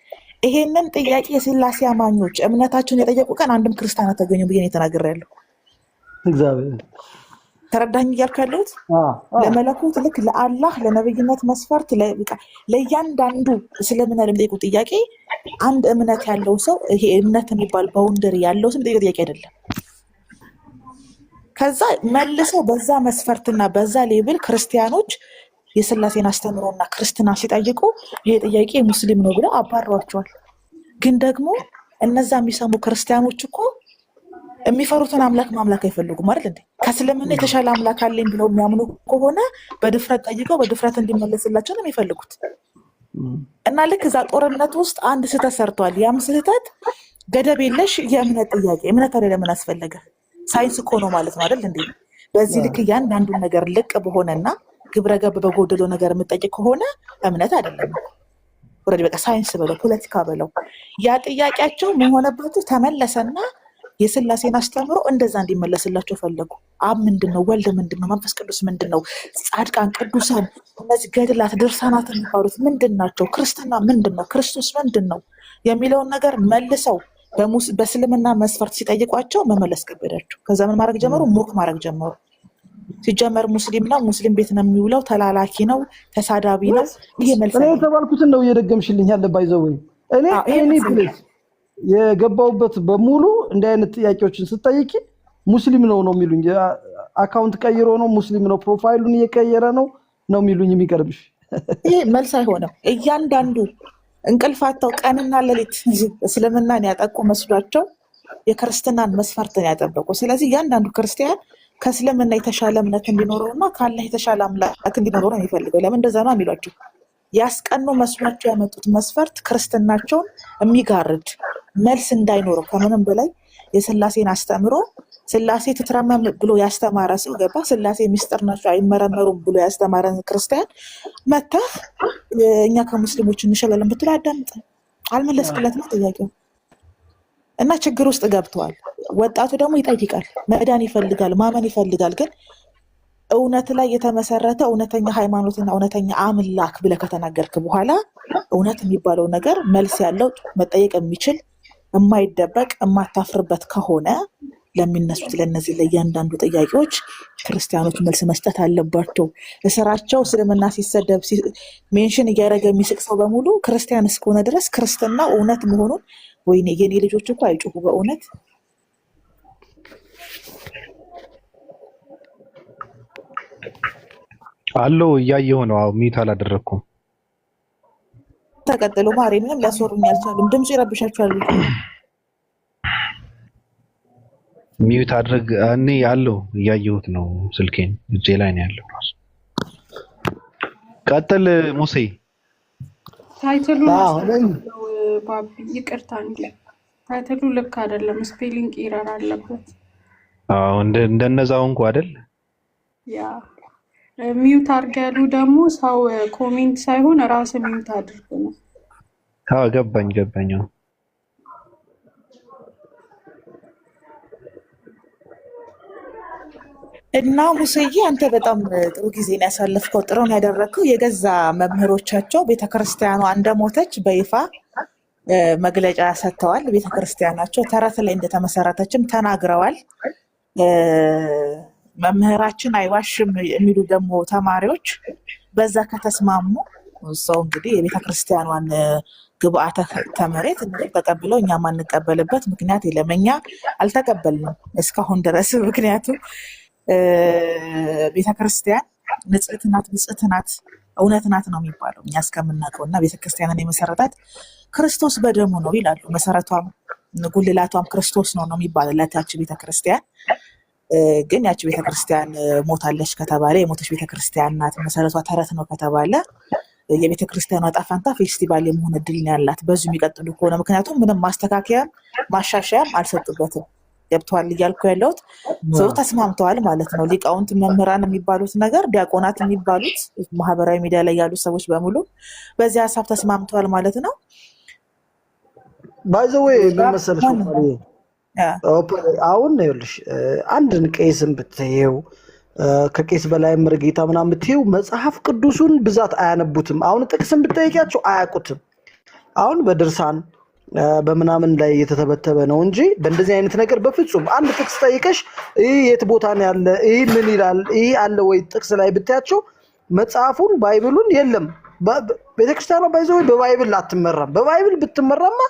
ይሄንን ጥያቄ የስላሴ አማኞች እምነታችሁን የጠየቁ ቀን አንድም ክርስቲያን ተገኙ ብዬ ተናግሬያለሁ። እግዚአብሔር ተረዳኝ እያልኩ ያለሁት ለመለኮት ልክ ለአላህ ለነብይነት መስፈርት ለእያንዳንዱ እስልምና ለሚጠይቁት ጥያቄ አንድ እምነት ያለው ሰው ይሄ እምነት የሚባል ባውንደሪ ያለው ሰው የሚጠይቁት ጥያቄ አይደለም። ከዛ መልሰው በዛ መስፈርትና በዛ ሌብል ክርስቲያኖች የስላሴን አስተምሮና ክርስትና ሲጠይቁ ይሄ ጥያቄ ሙስሊም ነው ብለው አባረዋቸዋል። ግን ደግሞ እነዛ የሚሰሙ ክርስቲያኖች እኮ የሚፈሩትን አምላክ ማምለክ አይፈልጉም አይደል እንዴ? ከእስልምና የተሻለ አምላክ አለኝ ብለው የሚያምኑ ከሆነ በድፍረት ጠይቀው በድፍረት እንዲመለስላቸው ነው የሚፈልጉት። እና ልክ እዛ ጦርነት ውስጥ አንድ ስህተት ሰርተዋል። ያም ስህተት ገደብ የለሽ የእምነት ጥያቄ። እምነት አይደለም ለምን አስፈለገ? ሳይንስ እኮ ነው ማለት ነው አይደል እንዴ? በዚህ ልክ እያንዳንዱን ነገር ልቅ በሆነና ግብረ ገብ በጎደለው ነገር የምጠይቅ ከሆነ እምነት አይደለም። ወረድ በቃ ሳይንስ በለው ፖለቲካ በለው። ያ ጥያቄያቸው ምን ሆነባቸው? ተመለሰና የስላሴን አስተምሮ እንደዛ እንዲመለስላቸው ፈለጉ። አብ ምንድን ነው? ወልድ ምንድን ነው? መንፈስ ቅዱስ ምንድን ነው? ጻድቃን፣ ቅዱሳን፣ እነዚህ ገድላት፣ ድርሳናት የሚባሉት ምንድን ናቸው? ክርስትና ምንድን ነው? ክርስቶስ ምንድን ነው የሚለውን ነገር መልሰው በእስልምና መስፈርት ሲጠይቋቸው መመለስ ከበዳቸው። ከዛ ምን ማድረግ ጀመሩ? ሞክ ማድረግ ጀመሩ። ሲጀመር ሙስሊም ነው፣ ሙስሊም ቤት ነው የሚውለው፣ ተላላኪ ነው፣ ተሳዳቢ ነው። ይሄ መልስ እኔ የተባልኩትን ነው እየደገምሽልኝ ያለ ባይዘው እኔ ፕሌስ የገባውበት በሙሉ እንዲህ አይነት ጥያቄዎችን ስጠይቂ ሙስሊም ነው የሚሉኝ። አካውንት ቀይሮ ነው ሙስሊም ነው፣ ፕሮፋይሉን እየቀየረ ነው የሚሉኝ። የሚቀርብሽ ይሄ መልስ አይሆንም። እያንዳንዱ እንቅልፋቸው ቀንና ሌሊት እስልምናን ያጠቁ መስሏቸው የክርስትናን መስፈርትን ያጠበቁ። ስለዚህ እያንዳንዱ ክርስቲያን ከእስልምና የተሻለ እምነት እንዲኖረውና ካላህ የተሻለ አምላክ እንዲኖረው ነው የሚፈልገው። ለምን እንደዛ ነው የሚሏቸው? ያስቀኑ መስሏቸው ያመጡት መስፈርት ክርስትናቸውን የሚጋርድ መልስ እንዳይኖረው ከምንም በላይ የስላሴን አስተምሮ ስላሴ ትትረመም ብሎ ያስተማረ ሰው ገባ። ስላሴ ሚስጥር ናቸው አይመረመሩም ብሎ ያስተማረን ክርስቲያን መተህ እኛ ከሙስሊሞች እንሻላለን ብትል አዳምጥ። አልመለስክለትም ጥያቄው እና ችግር ውስጥ ገብተዋል። ወጣቱ ደግሞ ይጠይቃል፣ መዳን ይፈልጋል፣ ማመን ይፈልጋል። ግን እውነት ላይ የተመሰረተ እውነተኛ ሃይማኖትና እውነተኛ አምላክ ብለህ ከተናገርክ በኋላ እውነት የሚባለው ነገር መልስ ያለው መጠየቅ የሚችል የማይደበቅ የማታፍርበት ከሆነ ለሚነሱት ለነዚህ ለእያንዳንዱ ጥያቄዎች ክርስቲያኖች መልስ መስጠት አለባቸው። እስራቸው እስልምና ሲሰደብ ሜንሽን እያደረገ የሚስቅ ሰው በሙሉ ክርስቲያን እስከሆነ ድረስ ክርስትና እውነት መሆኑን ወይኔ የኔ ልጆች እኮ አይጮሁ በእውነት አለው እያየሁ ነው። ሚዩት አላደረኩም። ተቀጥሎ ማሪ ምንም ሊያስወሩኝ አልቻሉም። ድምፁ ይረብሻቸዋል። ሚዩት አድርግ። እኔ ያለው እያየሁት ነው። ስልኬን እጄ ላይ ነው ያለው ራሱ። ቀጥል ሙሴ። ታይትሉ ባቢ ይቅርታ እንጂ ታይትሉ ልክ አይደለም። ስፔሊንግ ኢረር አለበት። አዎ እንደነዛው እንኳን አይደል? ያ ሚዩት አድርግ ያሉ ደግሞ ሰው ኮሜንት ሳይሆን ራስ ሚዩት አድርግ ነው። አዎ ገባኝ። እና ሙሴዬ አንተ በጣም ጥሩ ጊዜን ያሳለፍከው፣ ጥሩ ነው ያደረግከው። የገዛ መምህሮቻቸው ቤተክርስቲያኗ እንደሞተች በይፋ መግለጫ ሰጥተዋል። ቤተክርስቲያናቸው ተረት ላይ እንደተመሰረተችም ተናግረዋል። መምህራችን አይዋሽም የሚሉ ደግሞ ተማሪዎች በዛ ከተስማሙ ሰው እንግዲህ የቤተክርስቲያኗን ግብአተ ተመሬት ተቀብለው እኛ ማንቀበልበት ምክንያት የለም። እኛ አልተቀበልንም እስካሁን ድረስ። ምክንያቱም ቤተክርስቲያን ንጽሕት ናት፣ ብጽዕት ናት፣ እውነት ናት ነው የሚባለው እኛ እስከምናውቀው። እና ቤተክርስቲያንን የመሰረታት ክርስቶስ በደሙ ነው ይላሉ። መሰረቷም ጉልላቷም ክርስቶስ ነው የሚባልላት ያቺ ቤተክርስቲያን። ግን ያቺ ቤተክርስቲያን ሞታለች ከተባለ የሞተች ቤተክርስቲያን ናት። መሰረቷ ተረት ነው ከተባለ የቤተክርስቲያኗ ዕጣ ፈንታ ፌስቲቫል የመሆን እድል ነው ያላት በዙ የሚቀጥሉ ከሆነ። ምክንያቱም ምንም ማስተካከያም ማሻሻያም አልሰጡበትም። ገብተዋል እያልኩ ያለሁት ሰው ተስማምተዋል ማለት ነው። ሊቃውንት መምህራን የሚባሉት ነገር ዲያቆናት የሚባሉት ማህበራዊ ሚዲያ ላይ ያሉ ሰዎች በሙሉ በዚህ ሀሳብ ተስማምተዋል ማለት ነው። ባይዘዌይ በመሰለሽ አሁን ይኸውልሽ አንድን ቄስን ብትይው ከቄስ በላይ መርጌታ ምናምን ብትይው መጽሐፍ ቅዱሱን ብዛት አያነቡትም። አሁን ጥቅስን ብትጠይቂያቸው አያውቁትም። አሁን በድርሳን በምናምን ላይ የተተበተበ ነው እንጂ በእንደዚህ አይነት ነገር በፍጹም አንድ ጥቅስ ጠይቀሽ ይህ የት ቦታ ነው ያለ፣ ይህ ምን ይላል፣ ይህ አለ ወይ ጥቅስ ላይ ብታያቸው መጽሐፉን ባይብሉን የለም። ቤተክርስቲያኗ ባይዘው በባይብል አትመራም። በባይብል ብትመራማ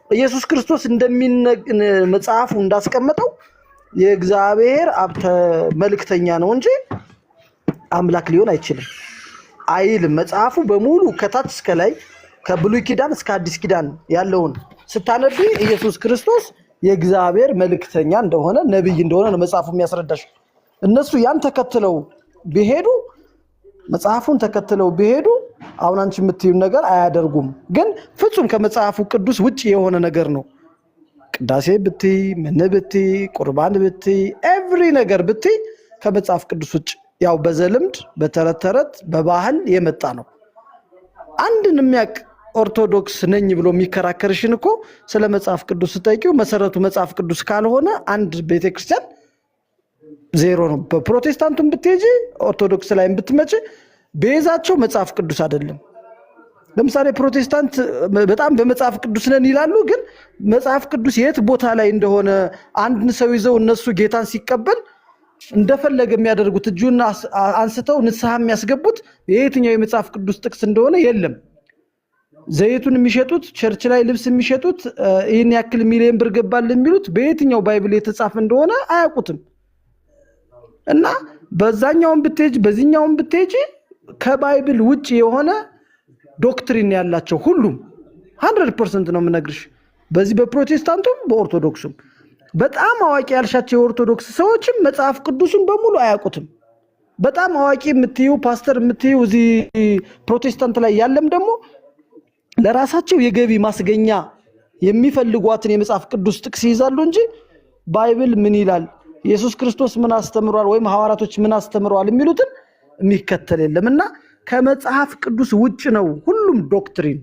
ኢየሱስ ክርስቶስ መጽሐፉ እንዳስቀመጠው የእግዚአብሔር አብ መልእክተኛ ነው እንጂ አምላክ ሊሆን አይችልም አይልም። መጽሐፉ በሙሉ ከታች እስከ ላይ ከብሉይ ኪዳን እስከ አዲስ ኪዳን ያለውን ስታነቢ ኢየሱስ ክርስቶስ የእግዚአብሔር መልእክተኛ እንደሆነ ነብይ እንደሆነ ነው መጽሐፉ የሚያስረዳሽ። እነሱ ያን ተከትለው ቢሄዱ መጽሐፉን ተከትለው ቢሄዱ አሁን አንቺ የምትይው ነገር አያደርጉም። ግን ፍጹም ከመጽሐፉ ቅዱስ ውጪ የሆነ ነገር ነው። ቅዳሴ ብትይ ምን ብትይ ቁርባን ብትይ ኤቭሪ ነገር ብትይ ከመጽሐፍ ቅዱስ ውጭ ያው በዘልምድ በተረት ተረት በባህል የመጣ ነው። አንድን የሚያውቅ ኦርቶዶክስ ነኝ ብሎ የሚከራከርሽን እኮ ስለ መጽሐፍ ቅዱስ ጠይቂው መሰረቱ መጽሐፍ ቅዱስ ካልሆነ አንድ ቤተክርስቲያን ዜሮ ነው። በፕሮቴስታንቱም ብትሄጂ ኦርቶዶክስ ላይም ብትመጪ ቤዛቸው መጽሐፍ ቅዱስ አይደለም። ለምሳሌ ፕሮቴስታንት በጣም በመጽሐፍ ቅዱስ ነን ይላሉ፣ ግን መጽሐፍ ቅዱስ የት ቦታ ላይ እንደሆነ አንድን ሰው ይዘው እነሱ ጌታን ሲቀበል እንደፈለገ የሚያደርጉት እጁን አንስተው ንስሐ የሚያስገቡት የየትኛው የመጽሐፍ ቅዱስ ጥቅስ እንደሆነ የለም። ዘይቱን የሚሸጡት ቸርች ላይ ልብስ የሚሸጡት ይህን ያክል ሚሊዮን ብር ገባል የሚሉት በየትኛው ባይብል የተጻፈ እንደሆነ አያውቁትም። እና በዛኛውን ብትሄጂ በዚህኛውን ብትሄጂ ከባይብል ውጪ የሆነ ዶክትሪን ያላቸው ሁሉም 100% ነው የምነግርሽ። በዚህ በፕሮቴስታንቱም በኦርቶዶክሱም በጣም አዋቂ ያልሻቸው የኦርቶዶክስ ሰዎችም መጽሐፍ ቅዱስን በሙሉ አያውቁትም። በጣም አዋቂ የምትዩ ፓስተር የምትዩ እዚህ ፕሮቴስታንት ላይ ያለም ደግሞ ለራሳቸው የገቢ ማስገኛ የሚፈልጓትን የመጽሐፍ ቅዱስ ጥቅስ ይዛሉ እንጂ ባይብል ምን ይላል ኢየሱስ ክርስቶስ ምን አስተምሯል ወይም ሐዋራቶች ምን አስተምሯል የሚሉትን የሚከተል የለምና ከመጽሐፍ ቅዱስ ውጭ ነው ሁሉም ዶክትሪን።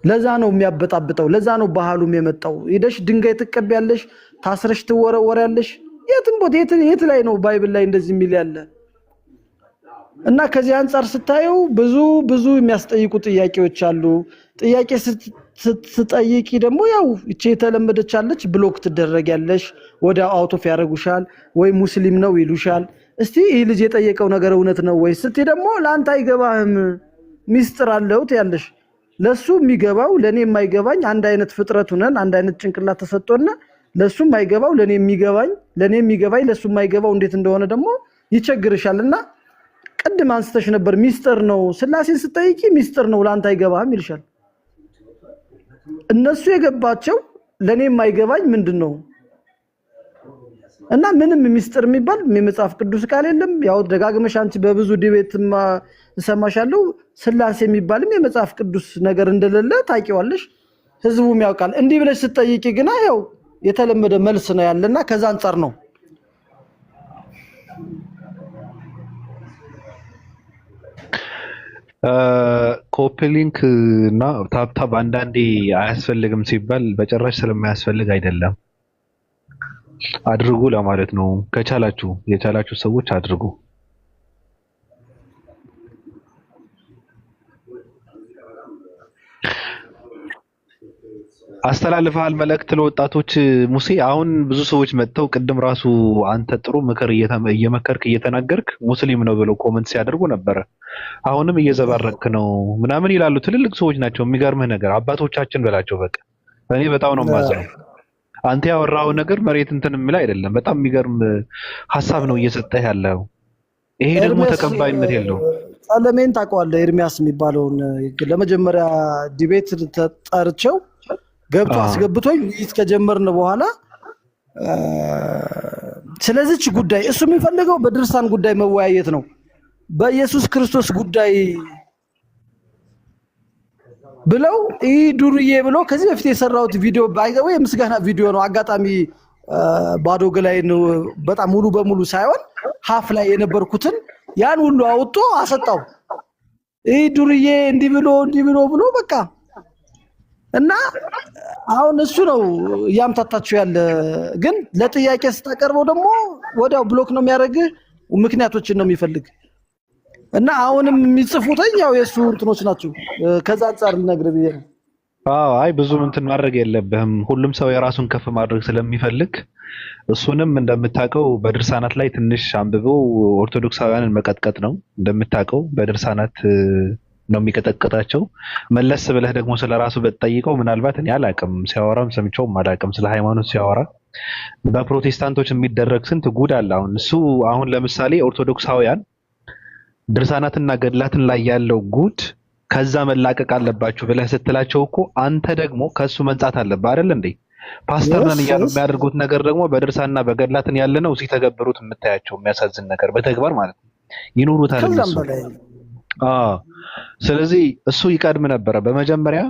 ለዛ ነው የሚያበጣብጠው፣ ለዛ ነው ባህሉም የመጣው። ሄደሽ ድንጋይ ትቀበያለሽ፣ ታስረሽ ትወረወሪያለሽ። የትም ቦታ የት ላይ ነው ባይብል ላይ እንደዚህ የሚል ያለ? እና ከዚህ አንፃር ስታየው ብዙ የሚያስጠይቁ ጥያቄዎች አሉ። ጥያቄ ስትጠይቂ ደግሞ ያው እቺ የተለመደች አለች፣ ብሎክ ትደረጊያለሽ፣ ወደ አውት ኦፍ ያደርጉሻል፣ ወይ ሙስሊም ነው ይሉሻል። እስቲ ይህ ልጅ የጠየቀው ነገር እውነት ነው ወይ ስትይ ደግሞ ለአንተ አይገባህም ሚስጥር አለው ትያለሽ። ለሱ የሚገባው ለኔ የማይገባኝ አንድ አይነት ፍጥረት ሆነን አንድ አይነት ጭንቅላት ተሰጥቶና ለሱ የማይገባው ለኔ የሚገባኝ ለሱ የማይገባው እንዴት እንደሆነ ደግሞ ይቸግርሻልና ቅድም አንስተሽ ነበር ሚስጥር ነው ስላሴን ስትጠይቂ ሚስጥር ነው ለአንተ አይገባህም ይልሻል። እነሱ የገባቸው ለኔ የማይገባኝ ምንድነው? እና ምንም ሚስጥር የሚባል የመጽሐፍ ቅዱስ ቃል የለም። ያው ደጋግመሽ አንቺ በብዙ ዲቤትማ እሰማሻለሁ ስላሴ የሚባልም የመጽሐፍ ቅዱስ ነገር እንደሌለ ታውቂዋለሽ፣ ህዝቡም ያውቃል። እንዲህ ብለሽ ስትጠይቂ ግና ያው የተለመደ መልስ ነው ያለና ከዛ አንፃር ነው ኮፒ ሊንክ እና ታፕታፕ አንዳንዴ አያስፈልግም ሲባል በጭራሽ ስለማያስፈልግ አይደለም። አድርጉ ለማለት ነው። ከቻላችሁ የቻላችሁ ሰዎች አድርጉ። አስተላልፈሃል መልእክት ለወጣቶች ሙሴ። አሁን ብዙ ሰዎች መጥተው ቅድም ራሱ አንተ ጥሩ ምክር እየመከርክ እየተናገርክ ሙስሊም ነው ብለው ኮመንት ሲያደርጉ ነበረ። አሁንም እየዘባረክ ነው ምናምን ይላሉ። ትልልቅ ሰዎች ናቸው። የሚገርምህ ነገር አባቶቻችን በላቸው። በቃ እኔ በጣም ነው የማዝነው። አንተ ያወራው ነገር መሬት እንትን የሚል አይደለም። በጣም የሚገርም ሀሳብ ነው እየሰጠህ ያለው። ይሄ ደግሞ ተቀባይነት የለው። ጸለሜን ታውቀዋለህ? ኤርሚያስ የሚባለውን ለመጀመሪያ ዲቤት ተጠርቸው ገብቶ አስገብቶኝ ውይይት ከጀመርን በኋላ ስለዚህች ጉዳይ እሱ የሚፈልገው በድርሳን ጉዳይ መወያየት ነው። በኢየሱስ ክርስቶስ ጉዳይ ብለው ይህ ዱርዬ ብሎ ከዚህ በፊት የሰራሁት ቪዲዮ ባይዘው የምስጋና ቪዲዮ ነው። አጋጣሚ ባዶ ገላይ ነው፣ በጣም ሙሉ በሙሉ ሳይሆን ሀፍ ላይ የነበርኩትን ያን ሁሉ አውጥቶ አሰጣው። ይህ ዱርዬ እንዲህ ብሎ በቃ እና አሁን እሱ ነው ያምታታችሁ ያለ። ግን ለጥያቄ ስታቀርበው ደግሞ ወዲያው ብሎክ ነው የሚያደርግህ፣ ምክንያቶችን ነው የሚፈልግ። እና አሁንም የሚጽፉትኝ ያው የሱ እንትኖች ናቸው። ከዛ አንፃር ልነግርህ ብዬ ነው። አይ ብዙም እንትን ማድረግ የለብህም። ሁሉም ሰው የራሱን ከፍ ማድረግ ስለሚፈልግ እሱንም እንደምታውቀው በድርሳናት ላይ ትንሽ አንብበው ኦርቶዶክሳውያንን መቀጥቀጥ ነው። እንደምታውቀው በድርሳናት ነው የሚቀጠቅጣቸው። መለስ ብለህ ደግሞ ስለራሱ በተጠይቀው ምናልባት እኔ አላቅም፣ ሲያወራም ሰምቼውም አላቅም። ስለ ሃይማኖት ሲያወራ በፕሮቴስታንቶች የሚደረግ ስንት ጉድ አለ። አሁን ለምሳሌ ኦርቶዶክሳውያን ድርሳናትና ገድላትን ላይ ያለው ጉድ ከዛ መላቀቅ አለባችሁ ብለህ ስትላቸው እኮ አንተ ደግሞ ከሱ መንጻት አለብህ አይደል እንዴ? ፓስተር ነን እያሉ የሚያደርጉት ነገር ደግሞ በድርሳንና በገድላትን ያለ ነው ሲተገብሩት የምታያቸው የሚያሳዝን ነገር በተግባር ማለት ነው። ይኖሩታል እነሱ። ስለዚህ እሱ ይቀድም ነበረ። በመጀመሪያ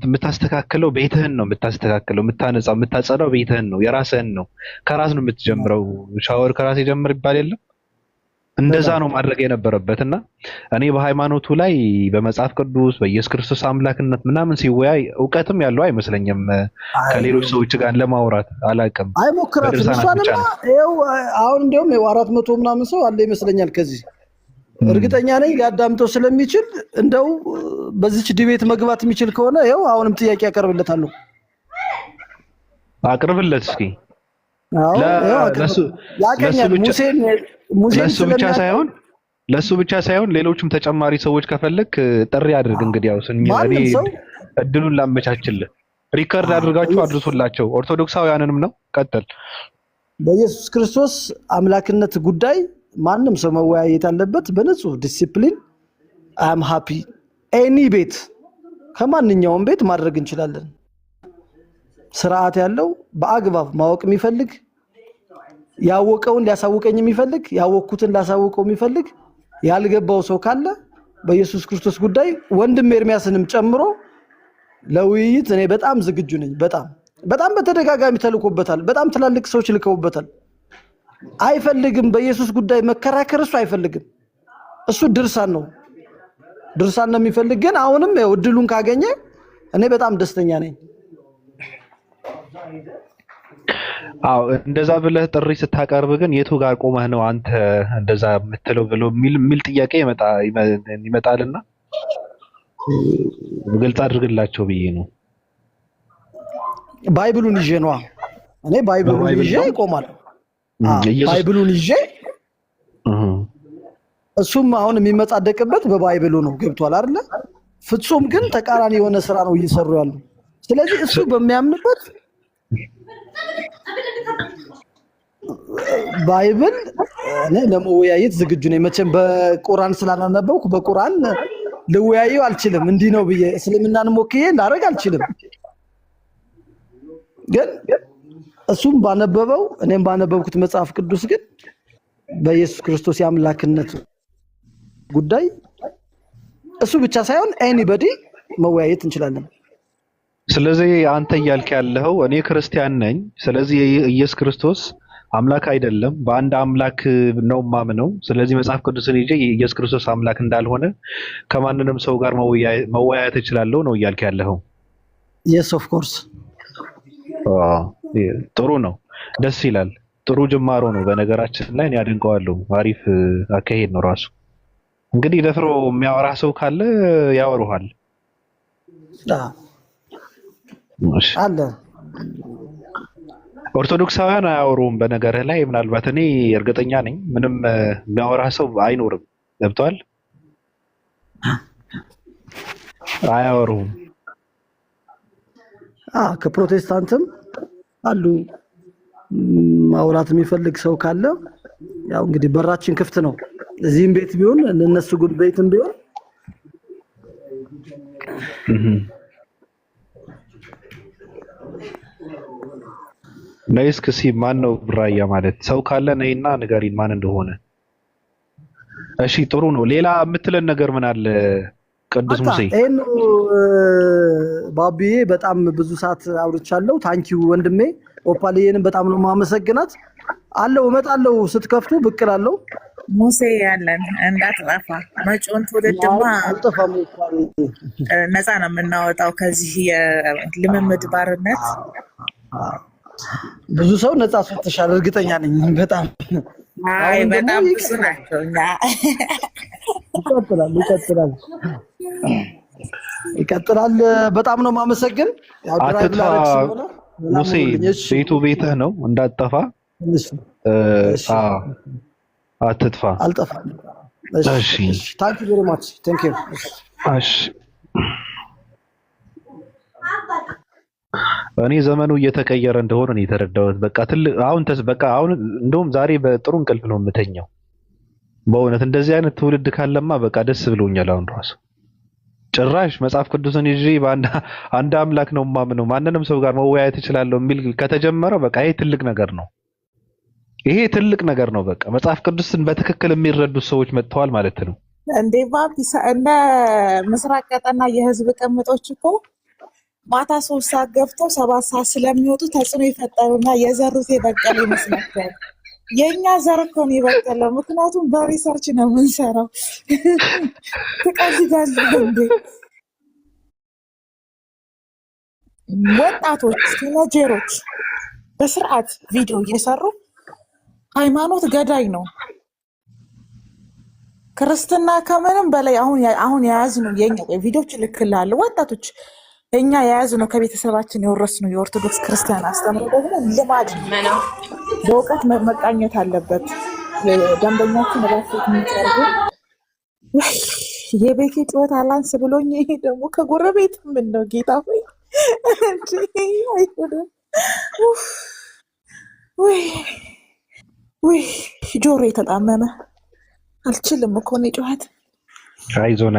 የምታስተካክለው ቤትህን ነው የምታስተካክለው፣ የምታነጻው፣ የምታጸዳው ቤትህን ነው፣ የራስህን ነው። ከራስ ነው የምትጀምረው። ሻወር ከራስ የጀምር ይባል የለም? እንደዛ ነው ማድረግ የነበረበት። እና እኔ በሃይማኖቱ ላይ በመጽሐፍ ቅዱስ በኢየሱስ ክርስቶስ አምላክነት ምናምን ሲወያይ እውቀትም ያለው አይመስለኝም። ከሌሎች ሰዎች ጋር ለማውራት አላውቅም። አይሞክራትም። እሷንማ ይኸው አሁን እንዲያውም 400 ምናምን ሰው አለ ይመስለኛል ከዚህ እርግጠኛ ነኝ ሊያዳምጠው ስለሚችል እንደው በዚች ዲቤት መግባት የሚችል ከሆነ ይኸው አሁንም ጥያቄ ያቀርብለታለሁ። አቅርብለት እስኪ። ለሱ ብቻ ሳይሆን ሌሎችም ተጨማሪ ሰዎች ከፈለክ ጥሪ አድርግ። እንግዲህ ያው እኔ እድሉን ላመቻችልህ። ሪከርድ አድርጋችሁ አድርሱላቸው። ኦርቶዶክሳውያንንም ነው። ቀጥል። በኢየሱስ ክርስቶስ አምላክነት ጉዳይ ማንም ሰው መወያየት ያለበት በንጹህ ዲሲፕሊን። አም ሃፒ ኤኒ ቤት ከማንኛውም ቤት ማድረግ እንችላለን። ስርዓት ያለው በአግባብ ማወቅ የሚፈልግ ያወቀውን ሊያሳውቀኝ የሚፈልግ ያወቅኩትን ላሳውቀው የሚፈልግ ያልገባው ሰው ካለ በኢየሱስ ክርስቶስ ጉዳይ ወንድም ኤርሚያስንም ጨምሮ ለውይይት እኔ በጣም ዝግጁ ነኝ። በጣም በተደጋጋሚ ተልኮበታል። በጣም ትላልቅ ሰዎች ልከውበታል። አይፈልግም። በኢየሱስ ጉዳይ መከራከር እሱ አይፈልግም። እሱ ድርሳን ነው የሚፈልግ። ግን አሁንም እድሉን ካገኘ እኔ በጣም ደስተኛ ነኝ። አዎ እንደዛ ብለህ ጥሪ ስታቀርብ ግን የቱ ጋር ቆመህ ነው አንተ እንደዛ የምትለው ብሎ የሚል ጥያቄ ይመጣልና ግልጽ አድርግላቸው ብዬ ነው። ባይብሉን ይዤ ነዋ። እኔ ባይብሉን ይዤ እቆማለሁ። ባይብሉን ይዤ እሱም አሁን የሚመጻደቅበት በባይብሉ ነው። ገብቷል አይደለ? ፍጹም ግን ተቃራኒ የሆነ ስራ ነው እየሰሩ ያሉ። ስለዚህ እሱ በሚያምንበት ባይብል እኔ ለመወያየት ዝግጁ ነኝ። መቼም በቁርአን ስላላነበብኩ በቁርአን ልወያየው አልችልም። እንዲህ ነው ብዬ እስልምናን ሞክዬ ላደርግ አልችልም። ግን እሱም ባነበበው እኔም ባነበብኩት መጽሐፍ ቅዱስ ግን በኢየሱስ ክርስቶስ የአምላክነት ጉዳይ እሱ ብቻ ሳይሆን ኤኒባዲ መወያየት እንችላለን። ስለዚህ አንተ እያልክ ያለው እኔ ክርስቲያን ነኝ፣ ስለዚህ ኢየሱስ ክርስቶስ አምላክ አይደለም፣ በአንድ አምላክ ነው ማምነው። ስለዚህ መጽሐፍ ቅዱስን ይዤ ኢየሱስ ክርስቶስ አምላክ እንዳልሆነ ከማንንም ሰው ጋር መወያየት እችላለሁ ነው እያልክ ያለው? yes of course። ጥሩ ነው፣ ደስ ይላል። ጥሩ ጅማሮ ነው። በነገራችን ላይ እኔ አድንቀዋለሁ። አሪፍ አካሄድ ነው ራሱ። እንግዲህ ደፍሮ የሚያወራ ሰው ካለ ያወሩሃል አለ። ኦርቶዶክሳውያን አያወሩም። በነገርህ ላይ ምናልባት እኔ እርግጠኛ ነኝ ምንም የሚያወራ ሰው አይኖርም። ገብቷል? አያወሩም። ከፕሮቴስታንትም አሉ ማውራት የሚፈልግ ሰው ካለ ያው እንግዲህ በራችን ክፍት ነው። እዚህም ቤት ቢሆን እነሱ ጉድ ቤትም ቢሆን ነይስክ ሲ ማን ነው ብራያ ማለት ሰው ካለ ነይና ንገሪን ማን እንደሆነ። እሺ ጥሩ ነው። ሌላ የምትለን ነገር ምን አለ ቅዱስ ሙሴ? ይሄን ባቢዬ በጣም ብዙ ሰዓት አውርቻለሁ። ታንኪዩ ወንድሜ። ኦፓሊየንም በጣም ነው ማመሰግናት። አለው እመጣለሁ፣ ስትከፍቱ ብቅ እላለሁ። ሙሴ ያለን እንዳትጠፋ። መጪውን ትውልድማ ነፃ ነው የምናወጣው ከዚህ የልምምድ ባርነት። ብዙ ሰው ነፃ አስወጥተሻል፣ እርግጠኛ ነኝ። በጣም በጣም ብዙ ናቸው። እኛ ይቀጥላል። በጣም ነው ማመሰግን። ያው ድራይቭ ላረግ ስለሆነ ሙሴ ቤቱ ቤትህ ነው፣ እንዳትጠፋ። አትጥፋ። አልጠፋም። እሺ ታንክ ዩ ቬሪ ማች። ታንክ ዩ። እሺ እኔ ዘመኑ እየተቀየረ እንደሆነ ነው የተረዳሁት። በቃ ትልቅ አሁን እንደውም ዛሬ በጥሩ እንቅልፍ ነው የምተኛው። በእውነት እንደዚህ አይነት ትውልድ ካለማ በቃ ደስ ብሎኛል። አሁን ራሱ ጭራሽ መጽሐፍ ቅዱስን ይዤ አንድ አምላክ ነው የማምነው ማንንም ሰው ጋር መወያየት እችላለሁ የሚል ከተጀመረ በቃ ይሄ ትልቅ ነገር ነው። ይሄ ትልቅ ነገር ነው። በቃ መጽሐፍ ቅዱስን በትክክል የሚረዱ ሰዎች መጥተዋል ማለት ነው። እንዴ ባቢሳ እነ ምስራቅ ቀጠና የህዝብ ቅምጦች እኮ ማታ 3 ሰዓት ገብተው 7 ሰዓት ስለሚወጡ ተጽዕኖ የፈጠሩና የዘሩት የበቀለ ይመስላቸዋል። የእኛ ዘር እኮ ነው የበቀለው። ምክንያቱም በሪሰርች ነው የምንሰራው። ትቀልዳለህ እንዴ? ወጣቶች ቲኔጀሮች በስርዓት ቪዲዮ እየሰሩ ሃይማኖት ገዳይ ነው። ክርስትና ከምንም በላይ አሁን የያዝነው የኛ ቪዲዮች ልክልሃለሁ። ወጣቶች እኛ የያዝነው ከቤተሰባችን የወረስነው የኦርቶዶክስ ክርስቲያን አስተምሮ ደግሞ ልማድ ነው። በእውቀት መቃኘት አለበት። ደንበኛችን ራሴት የሚቀርቡ የቤቴ ጩኸት አላንስ ብሎኝ፣ ይሄ ደግሞ ከጎረቤት ምን ነው ጌታ ሆይ አይሆንም። ውይ ጆሮ የተጣመመ አልችልም እኮ እኔ ጩኸት። አይዞን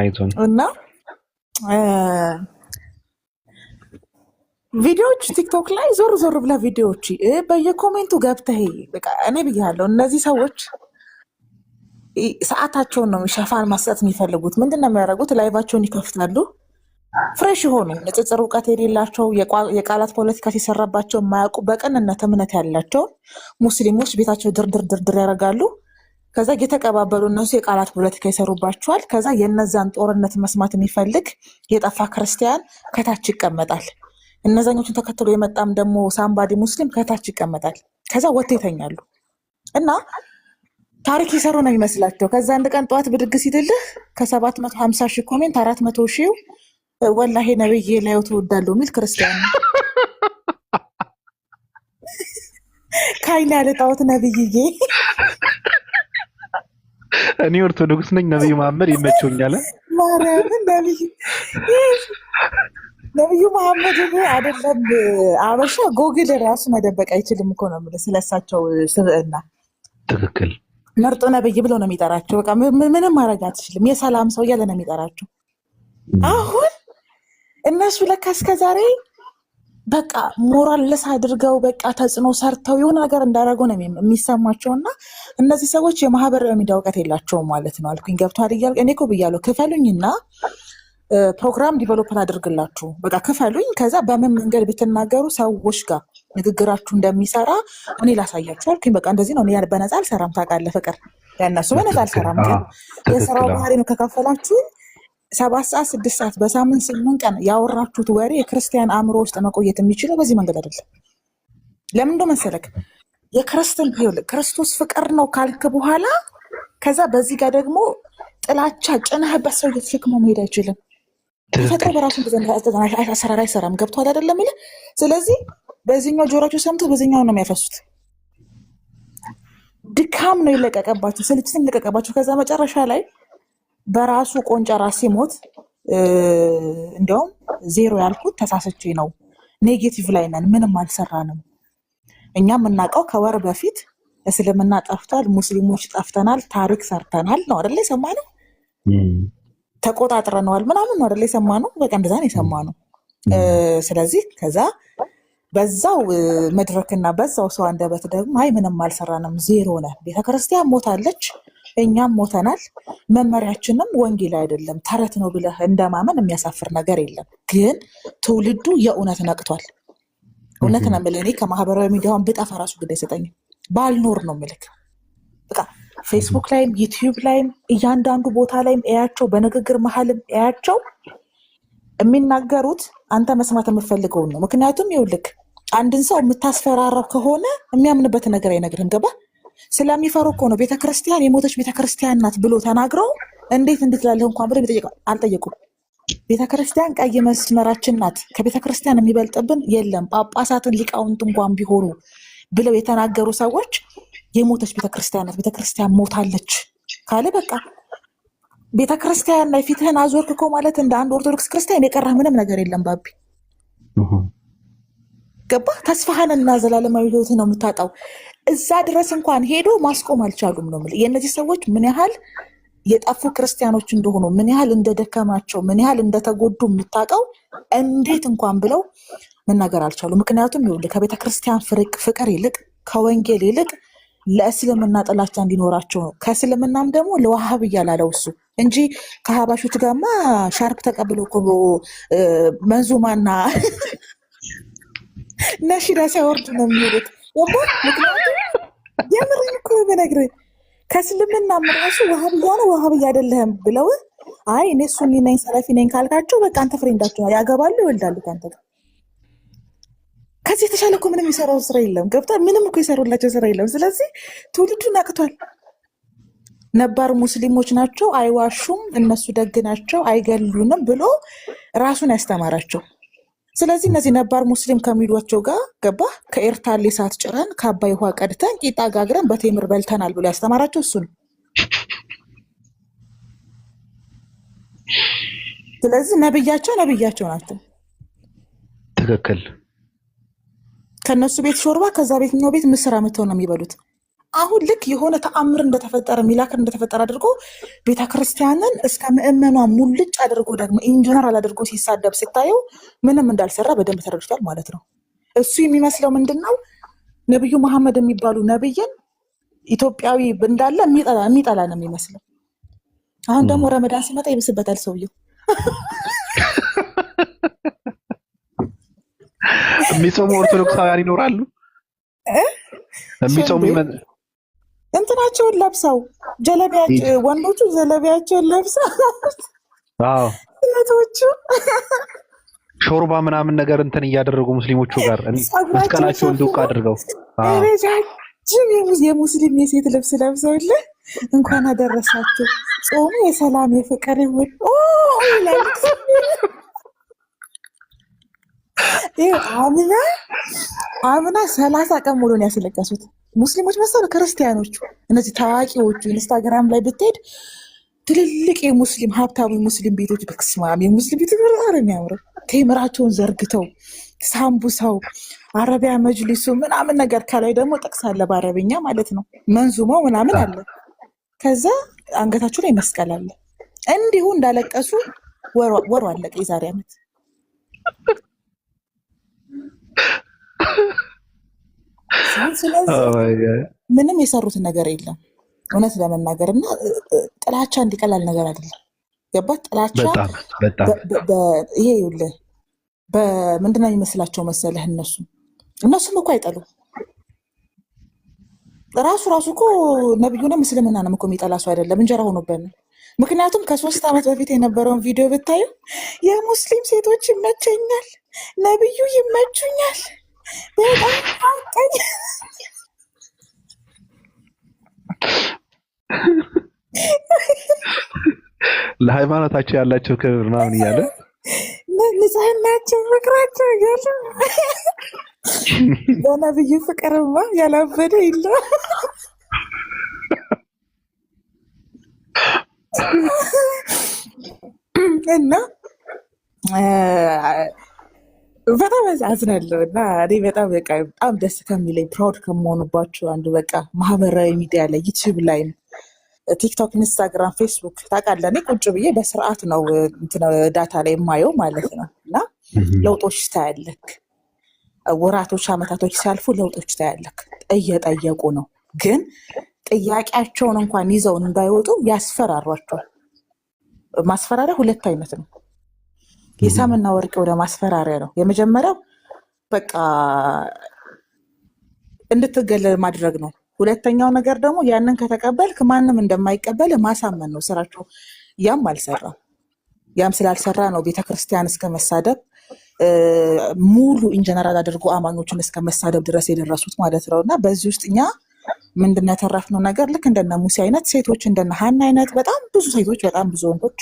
እና ቪዲዮዎች ቲክቶክ ላይ ዞር ዞር ብላ ቪዲዮዎች በየኮሜንቱ ገብተህ በቃ እኔ ብያለሁ፣ እነዚህ ሰዎች ሰዓታቸውን ነው ሸፋን ማስጠት የሚፈልጉት። ምንድን ነው የሚያደርጉት? ላይቫቸውን ይከፍታሉ። ፍሬሽ የሆኑ ንጽጽር እውቀት የሌላቸው የቃላት ፖለቲካ ሲሰራባቸው የማያውቁ በቅንነት እምነት ያላቸው ሙስሊሞች ቤታቸው ድርድር ያደርጋሉ። ከዛ እየተቀባበሉ እነሱ የቃላት ፖለቲካ ይሰሩባቸዋል። ከዛ የነዛን ጦርነት መስማት የሚፈልግ የጠፋ ክርስቲያን ከታች ይቀመጣል። እነዛኞችን ተከትሎ የመጣም ደግሞ ሳምባዲ ሙስሊም ከታች ይቀመጣል። ከዛ ወጥተው ይተኛሉ እና ታሪክ የሰሩ ነው የሚመስላቸው። ከዛ አንድ ቀን ጠዋት ብድግ ሲልልህ ከ750 ሺህ ኮሜንት 400 ሺህ ወላሂ ነብዬ ላይ ተወዳለሁ የሚል ክርስቲያን ነው። ካይን ያለጣውት ነብይዬ እኔ ኦርቶዶክስ ነኝ፣ ነብዩ መሐመድ ይመቸኛል። ማርያምን ነብዩ መሐመድ አይደለም አበሻ ጎግል ራሱ መደበቅ አይችልም እኮ ነው የምልህ ስለሳቸው ስብዕና። ትክክል። መርጦ ነብይ ብሎ ነው የሚጠራቸው። በቃ ምንም ማድረግ አትችልም። የሰላም ሰው እያለ ነው የሚጠራቸው። አሁን እነሱ ለካ እስከዛሬ በቃ ሞራልለስ አድርገው በቃ ተጽዕኖ ሰርተው የሆነ ነገር እንዳደረጉ ነው የሚሰማቸው። እና እነዚህ ሰዎች የማህበራዊ ሚዲያ እውቀት የላቸውም ማለት ነው አልኩኝ። ገብቶሃል እያልኩ እኔ እኮ ብያለሁ፣ ክፈሉኝና ፕሮግራም ዲቨሎፕ አድርግላችሁ በቃ ክፈሉኝ። ከዛ በምን መንገድ ብትናገሩ ሰዎች ጋር ንግግራችሁ እንደሚሰራ እኔ ላሳያችሁ አልኩኝ። በቃ እንደዚህ ነው። እኔ በነፃ አልሰራም ታውቃለህ ፍቅር፣ ያነሱ በነፃ አልሰራም። ግን የስራው ባህሪ ነው። ከከፈላችሁ 7 ሰዓት 6 ሰዓት በሳምንት 8 ቀን ያወራችሁት ወሬ የክርስቲያን አእምሮ ውስጥ መቆየት የሚችለው በዚህ መንገድ አይደለም። ለምን እንደው መሰለክ ክርስቶስ ፍቅር ነው ካልክ በኋላ ከዛ በዚህ ጋር ደግሞ ጥላቻ ጭነህበት ሰው እየተሸክመው መሄድ አይችልም። ተፈጥሮ በራሱ አሰራር አይሰራም። ገብቶሃል አይደለም ይለ። ስለዚህ በዚህኛው ጆሮቸው ሰምቶ በዚህኛው ነው የሚያፈሱት። ድካም ነው ይለቀቀባቸው፣ ስልችትን ይለቀቀባቸው። ከዛ መጨረሻ ላይ በራሱ ቆንጨራ ሲሞት እንዲያውም 0 ያልኩት ተሳስቼ ነው፣ ኔጌቲቭ ላይ ነን፣ ምንም አልሰራንም። እኛ የምናውቀው ከወር በፊት እስልምና ጠፍቷል፣ ሙስሊሞች ጠፍተናል፣ ታሪክ ሰርተናል ነው አይደለ የሰማነው። ተቆጣጥረነዋል ምናምን ነው አይደለ የሰማነው። በቃ እንደዛ ነው የሰማነው። ስለዚህ ከዛ በዛው መድረክና በዛው ሰው አንደበት ደግሞ አይ ምንም አልሰራንም፣ 0 ነን፣ ቤተክርስቲያን ሞታለች፣ እኛም ሞተናል፣ መመሪያችንም ወንጌል አይደለም ተረት ነው ብለህ እንደማመን የሚያሳፍር ነገር የለም። ግን ትውልዱ የእውነት ነቅቷል። እውነት ነው የምልህ። እኔ ከማህበራዊ ሚዲያውን ብጠፋ ራሱ ጉዳይ አይሰጠኝም፣ ባልኖር ነው የምልህ። በቃ ፌስቡክ ላይም ዩቲዩብ ላይም እያንዳንዱ ቦታ ላይም እያቸው፣ በንግግር መሀልም እያቸው የሚናገሩት አንተ መስማት የምፈልገውን ነው። ምክንያቱም ይኸውልህ አንድን ሰው የምታስፈራራው ከሆነ የሚያምንበት ነገር አይነግርህም። ገባ? ስለሚፈሩ እኮ ነው። ቤተክርስቲያን የሞተች ቤተክርስቲያን ናት ብሎ ተናግረው እንዴት ላለህ እንኳን ብሎ አልጠየቁም። ቤተክርስቲያን ቀይ መስመራችን ናት፣ ከቤተክርስቲያን የሚበልጥብን የለም፣ ጳጳሳትን ሊቃውንት እንኳን ቢሆኑ ብለው የተናገሩ ሰዎች የሞተች ቤተክርስቲያን ናት፣ ቤተክርስቲያን ሞታለች ካለ በቃ ቤተክርስቲያን ላይ ፊትህን አዞርክ እኮ ማለት እንደ አንድ ኦርቶዶክስ ክርስቲያን የቀረህ ምንም ነገር የለም ባቢ። ገባ? ተስፋህንና ዘላለማዊ ህይወትን ነው የምታጣው። እዛ ድረስ እንኳን ሄዶ ማስቆም አልቻሉም ነው የምልህ። የእነዚህ ሰዎች ምን ያህል የጠፉ ክርስቲያኖች እንደሆኑ፣ ምን ያህል እንደደከማቸው፣ ምን ያህል እንደተጎዱ የምታውቀው እንዴት እንኳን ብለው መናገር አልቻሉ። ምክንያቱም ይኸውልህ ከቤተክርስቲያን ፍቅር ይልቅ ከወንጌል ይልቅ ለእስልምና ጥላቻ እንዲኖራቸው ነው። ከእስልምናም ደግሞ ለዋሃብ እያላለው እሱ እንጂ ከሀባሾች ጋርማ ሻርፕ ተቀብለው እኮ መንዙማና ነሺዳ ሲያወርዱ ነው የሚሄዱት። ምክንያቱም የምርን እኮ በነግርህ ከእስልምናም ራሱ ዋሃብያ ነው ዋሃብያ አይደለህም ብለው አይ እኔ ሱኒ ነኝ ሰለፊ ነኝ ካልካቸው በቃ አንተ ፍሬንዳቸው ያገባሉ ይወልዳሉ ከአንተ ጋር። ከዚህ የተሻለ እኮ ምንም የሰራው ስራ የለም። ገብቷል? ምንም እኮ የሰሩላቸው ስራ የለም። ስለዚህ ትውልዱ ነቅቷል። ነባር ሙስሊሞች ናቸው፣ አይዋሹም፣ እነሱ ደግ ናቸው፣ አይገሉንም ብሎ ራሱን ያስተማራቸው። ስለዚህ እነዚህ ነባር ሙስሊም ከሚሏቸው ጋር ገባ ከኤርታሌ እሳት ጭረን ከአባይ ውሃ ቀድተን ቂጣ ጋግረን በቴምር በልተናል ብሎ ያስተማራቸው እሱ ነው። ስለዚህ ነብያቸው ናቸው። ትክክል። ከነሱ ቤት ሾርባ ከዛ ቤትኛው ቤት ምስር አምጥተው ነው የሚበሉት። አሁን ልክ የሆነ ተአምር እንደተፈጠረ ሚላክል እንደተፈጠረ አድርጎ ቤተክርስቲያንን እስከ ምእመኗ ሙልጭ አድርጎ ደግሞ ኢንጀነራል አድርጎ ሲሳደብ ስታየው ምንም እንዳልሰራ በደንብ ተረድቷል ማለት ነው። እሱ የሚመስለው ምንድን ነው? ነብዩ መሐመድ የሚባሉ ነብይን ኢትዮጵያዊ እንዳለ የሚጠላ ነው የሚመስለው። አሁን ደግሞ ረመዳን ሲመጣ ይብስበታል ሰውየው። የሚጾሙ ኦርቶዶክሳውያን ይኖራሉ። የሚጾሙ እንትናቸውን ለብሰው ወንዶቹ ጀለቢያቸውን ለብሰው ሴቶቹ ሾርባ ምናምን ነገር እንትን እያደረጉ ሙስሊሞቹ ጋር መስቀላቸውን ዱቅ አድርገው ረጃጅም የሙስሊም የሴት ልብስ ለብሰውልህ እንኳን አደረሳችሁ ጾሙ የሰላም የፍቅር ይሁን ይላል። አምና 30 ቀን ሙሉ ነው ያስለቀሱት ሙስሊሞች መሰሉ ክርስቲያኖቹ። እነዚህ ታዋቂዎቹ ኢንስታግራም ላይ ብትሄድ ትልልቅ የሙስሊም ሀብታዊ ሙስሊም ቤቶች በክስማም የሙስሊም ቤቶች በጣም የሚያምሩ ቴምራቸውን ዘርግተው ሳምቡሳው አረቢያ መጅሊሱ ምናምን ነገር ከላይ ደግሞ ጥቅስ አለ በአረብኛ ማለት ነው። መንዙማው ምናምን አለ። ከዛ አንገታቸው ላይ መስቀል አለ። እንዲሁ እንዳለቀሱ ወሩ አለቀ የዛሬ ዓመት። ስለዚህ ምንም የሰሩት ነገር የለም እውነት ለመናገር እና ጥላቻ እንዲቀላል ነገር አይደለም። ገባ? ጥላቻ ይሄ ይኸውልህ በምንድን ነው የሚመስላቸው መሰለህ? እነሱም እኮ አይጠሉም። ራሱ እኮ ነብዩንም እስልምናንም እኮ የሚጠላ ሰው አይደለም፣ እንጀራ ሆኖበት ነው። ምክንያቱም ከ3 ዓመት በፊት የነበረውን ቪዲዮ ብታዩ የሙስሊም ሴቶች ይመቸኛል፣ ነብዩ ይመቹኛል፣ በጣም አውቀኝ ለሃይማኖታቸው ያላቸው ክብር ምናምን እያለ ንጽህናቸው፣ ፍቅራቸው እያለ በነብዩ ፍቅርማ ያላበደ የለም። እና በጣም አዝናለሁ። እና እኔ በጣም ደስ ከሚለኝ ፕራውድ ከመሆኑባቸው አንዱ በቃ ማህበራዊ ሚዲያ ላይ ዩቲዩብ ላይ ቲክቶክ፣ ኢንስታግራም፣ ፌስቡክ ታውቃለህ፣ እኔ ቁጭ ብዬ በስርዓት ነው ዳታ ላይ የማየው ማለት ነው። እና ለውጦች ታያለክ፣ ወራቶች አመታቶች ሲያልፉ ለውጦች ታያለክ። እየጠየቁ ነው፣ ግን ጥያቄያቸውን እንኳን ይዘው እንዳይወጡ ያስፈራሯቸዋል። ማስፈራሪያ 2 አይነት ነው። የሳምና ወርቅ ወደ ማስፈራሪያ ነው። የመጀመሪያው በቃ እንድትገለል ማድረግ ነው። ሁለተኛው ነገር ደግሞ ያንን ከተቀበልክ ማንም እንደማይቀበል ማሳመን ነው ስራቸው። ያም አልሰራም። ያም ስላልሰራ ነው ቤተክርስቲያን እስከ መሳደብ ሙሉ ኢንጀነራል አድርጎ አማኞችን እስከ መሳደብ ድረስ የደረሱት ማለት ነው። እና በዚህ ውስጥ እኛ ምንድን ነው ያተረፍነው ነገር ልክ እንደነ ሙሴ አይነት ሴቶች እንደነ ሀና አይነት በጣም ብዙ ሴቶች በጣም ብዙ ወንዶች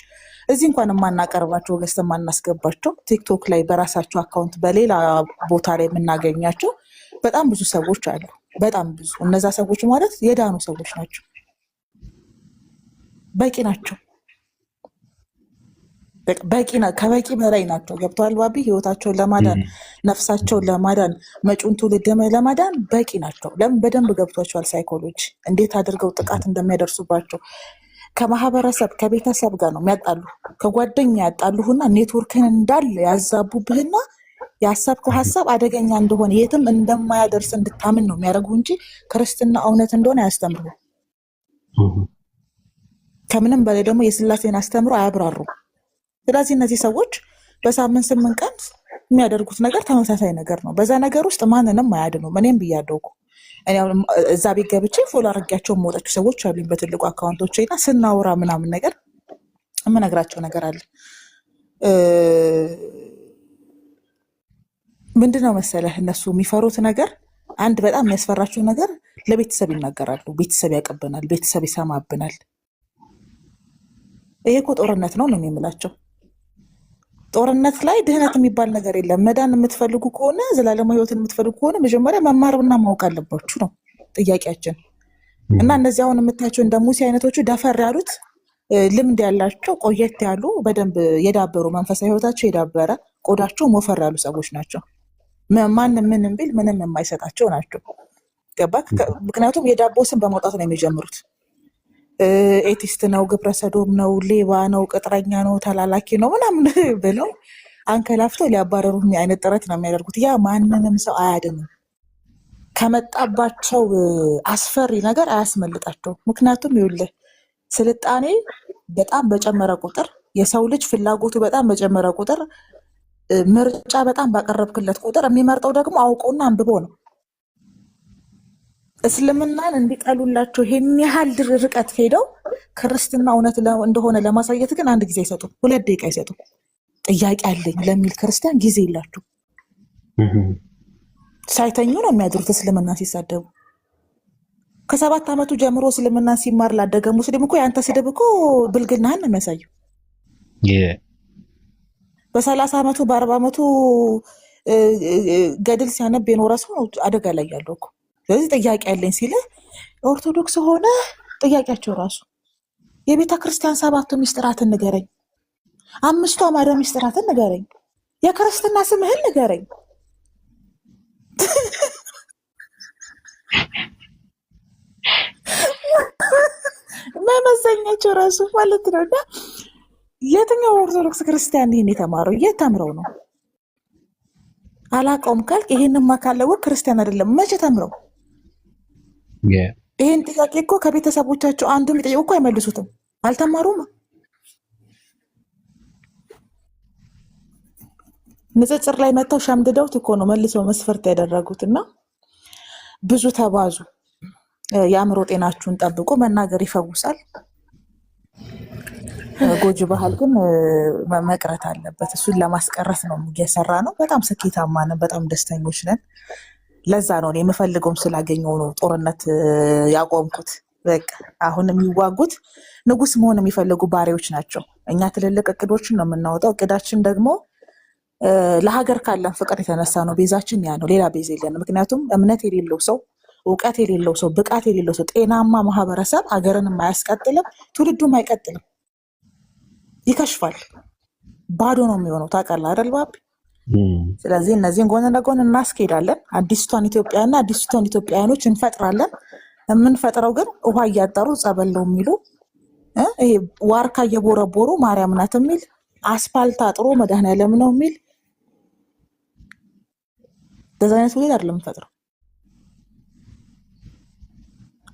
እዚህ እንኳን የማናቀርባቸው ገስት የማናስገባቸው ቲክቶክ ላይ በራሳቸው አካውንት በሌላ ቦታ ላይ የምናገኛቸው በጣም ብዙ ሰዎች አሉ። በጣም ብዙ። እነዛ ሰዎች ማለት የዳኑ ሰዎች ናቸው። በቂ ናቸው። ከበቂ በላይ ናቸው። ገብተዋል ባቢ? ህይወታቸውን ለማዳን ነፍሳቸውን ለማዳን መጪውን ትውልድ ለማዳን በቂ ናቸው። ለምን? በደንብ ገብቷቸዋል ሳይኮሎጂ እንዴት አድርገው ጥቃት እንደሚያደርሱባቸው። ከማህበረሰብ ከቤተሰብ ጋር ነው የሚያጣሉ። ከጓደኛ ያጣሉህና ኔትወርክን እንዳለ ያዛቡብህና ያሰብከው ሀሳብ አደገኛ እንደሆነ የትም እንደማያደርስ እንድታምን ነው የሚያደርጉ እንጂ ክርስትና እውነት እንደሆነ አያስተምሩ። ከምንም በላይ ደግሞ የስላሴን አስተምሮ አያብራሩ። ስለዚህ እነዚህ ሰዎች በሳምንት 8 ቀን የሚያደርጉት ነገር ተመሳሳይ ነገር ነው። በዛ ነገር ውስጥ ማንንም አያድኑም። እኔም ብያለሁ እኮ እዛ ቤት ገብቼ ፎሎ አድርጊያቸው የምወጣቸው ሰዎች አሉኝ በትልቁ አካውንቶች እና ስናወራ ምናምን ነገር የምነግራቸው ነገር አለ። ምንድነው መሰለህ እነሱ የሚፈሩት ነገር፣ አንድ በጣም የሚያስፈራቸው ነገር ለቤተሰብ ይናገራሉ። ቤተሰብ ያቀብናል፣ ቤተሰብ ይሰማብናል። ይሄ እኮ ጦርነት ነው ነው የምላቸው። ጦርነት ላይ ድህነት የሚባል ነገር የለም። መዳን የምትፈልጉ ከሆነ ዘላለማዊ ሕይወትን የምትፈልጉ ከሆነ መጀመሪያ መማርና ማወቅ አለባችሁ ነው ጥያቄያችን። እና እነዚህ አሁን የምታያቸው እንደ ሙሴ አይነቶቹ ደፈር ያሉት ልምድ ያላቸው ቆየት ያሉ በደንብ የዳበሩ መንፈሳዊ ሕይወታቸው የዳበረ ቆዳቸው ሞፈር ያሉ ሰዎች ናቸው። ማንም ምንም ቢል ምንም የማይሰጣቸው ናቸው። ገባ? ምክንያቱም የዳቦ ስም በማውጣት ነው የሚጀምሩት። ኤቲስት ነው፣ ግብረ ሰዶም ነው፣ ሌባ ነው፣ ቅጥረኛ ነው፣ ተላላኪ ነው ምናምን ብለው አንከላፍተው ሊያባረሩ አይነት ጥረት ነው የሚያደርጉት። ያ ማንንም ሰው አያድንም። ከመጣባቸው አስፈሪ ነገር አያስመልጣቸው። ምክንያቱም ይኸውልህ ስልጣኔ በጣም በጨመረ ቁጥር፣ የሰው ልጅ ፍላጎቱ በጣም በጨመረ ቁጥር፣ ምርጫ በጣም ባቀረብክለት ቁጥር የሚመርጠው ደግሞ አውቀውና አንብቦ ነው። እስልምናን እንዲጠሉላቸው ይሄን ያህል ርቀት ሄደው ክርስትና እውነት እንደሆነ ለማሳየት ግን አንድ ጊዜ አይሰጡም፣ 2 ደቂቃ አይሰጡም። ጥያቄ አለኝ ለሚል ክርስቲያን ጊዜ የላቸው። ሳይተኙ ነው የሚያድሩት እስልምና ሲሳደቡ። ከ7 ዓመቱ ጀምሮ እስልምና ሲማር ላደገ ሙስሊም እኮ የአንተ ስድብ እኮ ብልግናህን ነው የሚያሳየው። በ30 ዓመቱ በ40 ዓመቱ ገድል ሲያነብ የኖረ ሰው ነው አደጋ ላይ ያለው እኮ። ስለዚህ ጥያቄ ያለኝ ሲል ኦርቶዶክስ ሆነ ጥያቄያቸው ራሱ የቤተ ክርስቲያን 7ቱ ሚስጥራትን ንገረኝ፣ 5ቱ አዕማደ ሚስጥራትን ንገረኝ፣ የክርስትና ስምህን ንገረኝ። መመዘኛቸው ራሱ ማለት ነው። እና የትኛው ኦርቶዶክስ ክርስቲያን ይህን የተማረው? የት ተምረው ነው? አላውቀውም ካልክ ይሄንማ ካለው ክርስቲያን አይደለም። መቼ ተምረው? ይሄን ጥያቄ እኮ ከቤተሰቦቻቸው አንዱ የሚጠይቁ እኮ አይመልሱትም። አልተማሩም። ንጽጽር ላይ መጥተው ሸምድደውት እኮ ነው መልሰው መስፈርት ያደረጉት። እና ብዙ ተባዙ፣ የአእምሮ ጤናችሁን ጠብቁ። መናገር ይፈውሳል። ጎጂ ባህል ግን መቅረት አለበት። እሱን ለማስቀረት ነው እየሰራ ነው። በጣም ስኬታማ ነን፣ በጣም ደስተኞች ነን። ለዛ ነው የምፈልገውም ስላገኘው ነው ጦርነት ያቆምኩት። በቃ አሁን የሚዋጉት ንጉስ መሆን የሚፈልጉ ባሪያዎች ናቸው። እኛ ትልልቅ እቅዶችን ነው የምናወጣው። እቅዳችን ደግሞ ለሀገር ካለን ፍቅር የተነሳ ነው። ቤዛችን ያ ነው፣ ሌላ ቤዝ የለን። ምክንያቱም እምነት የሌለው ሰው፣ እውቀት የሌለው ሰው፣ ብቃት የሌለው ሰው፣ ጤናማ ማህበረሰብ ሀገርንም አያስቀጥልም፣ ትውልዱም አይቀጥልም፣ ይከሽፋል፣ ባዶ ነው የሚሆነው። ታውቃለህ አይደል ባቢ? ስለዚህ እነዚህን ጎን ለጎን እናስኬዳለን። አዲስቷን ኢትዮጵያና አዲስቷን ኢትዮጵያውያኖች እንፈጥራለን። የምንፈጥረው ግን ውሃ እያጠሩ ጸበል ነው የሚሉ ይሄ ዋርካ እየቦረቦሩ ማርያም ናት የሚል አስፓልት አጥሮ መድኃኔዓለም ነው የሚል በዛ አይነት ሁሉ አይደለም የምንፈጥረው።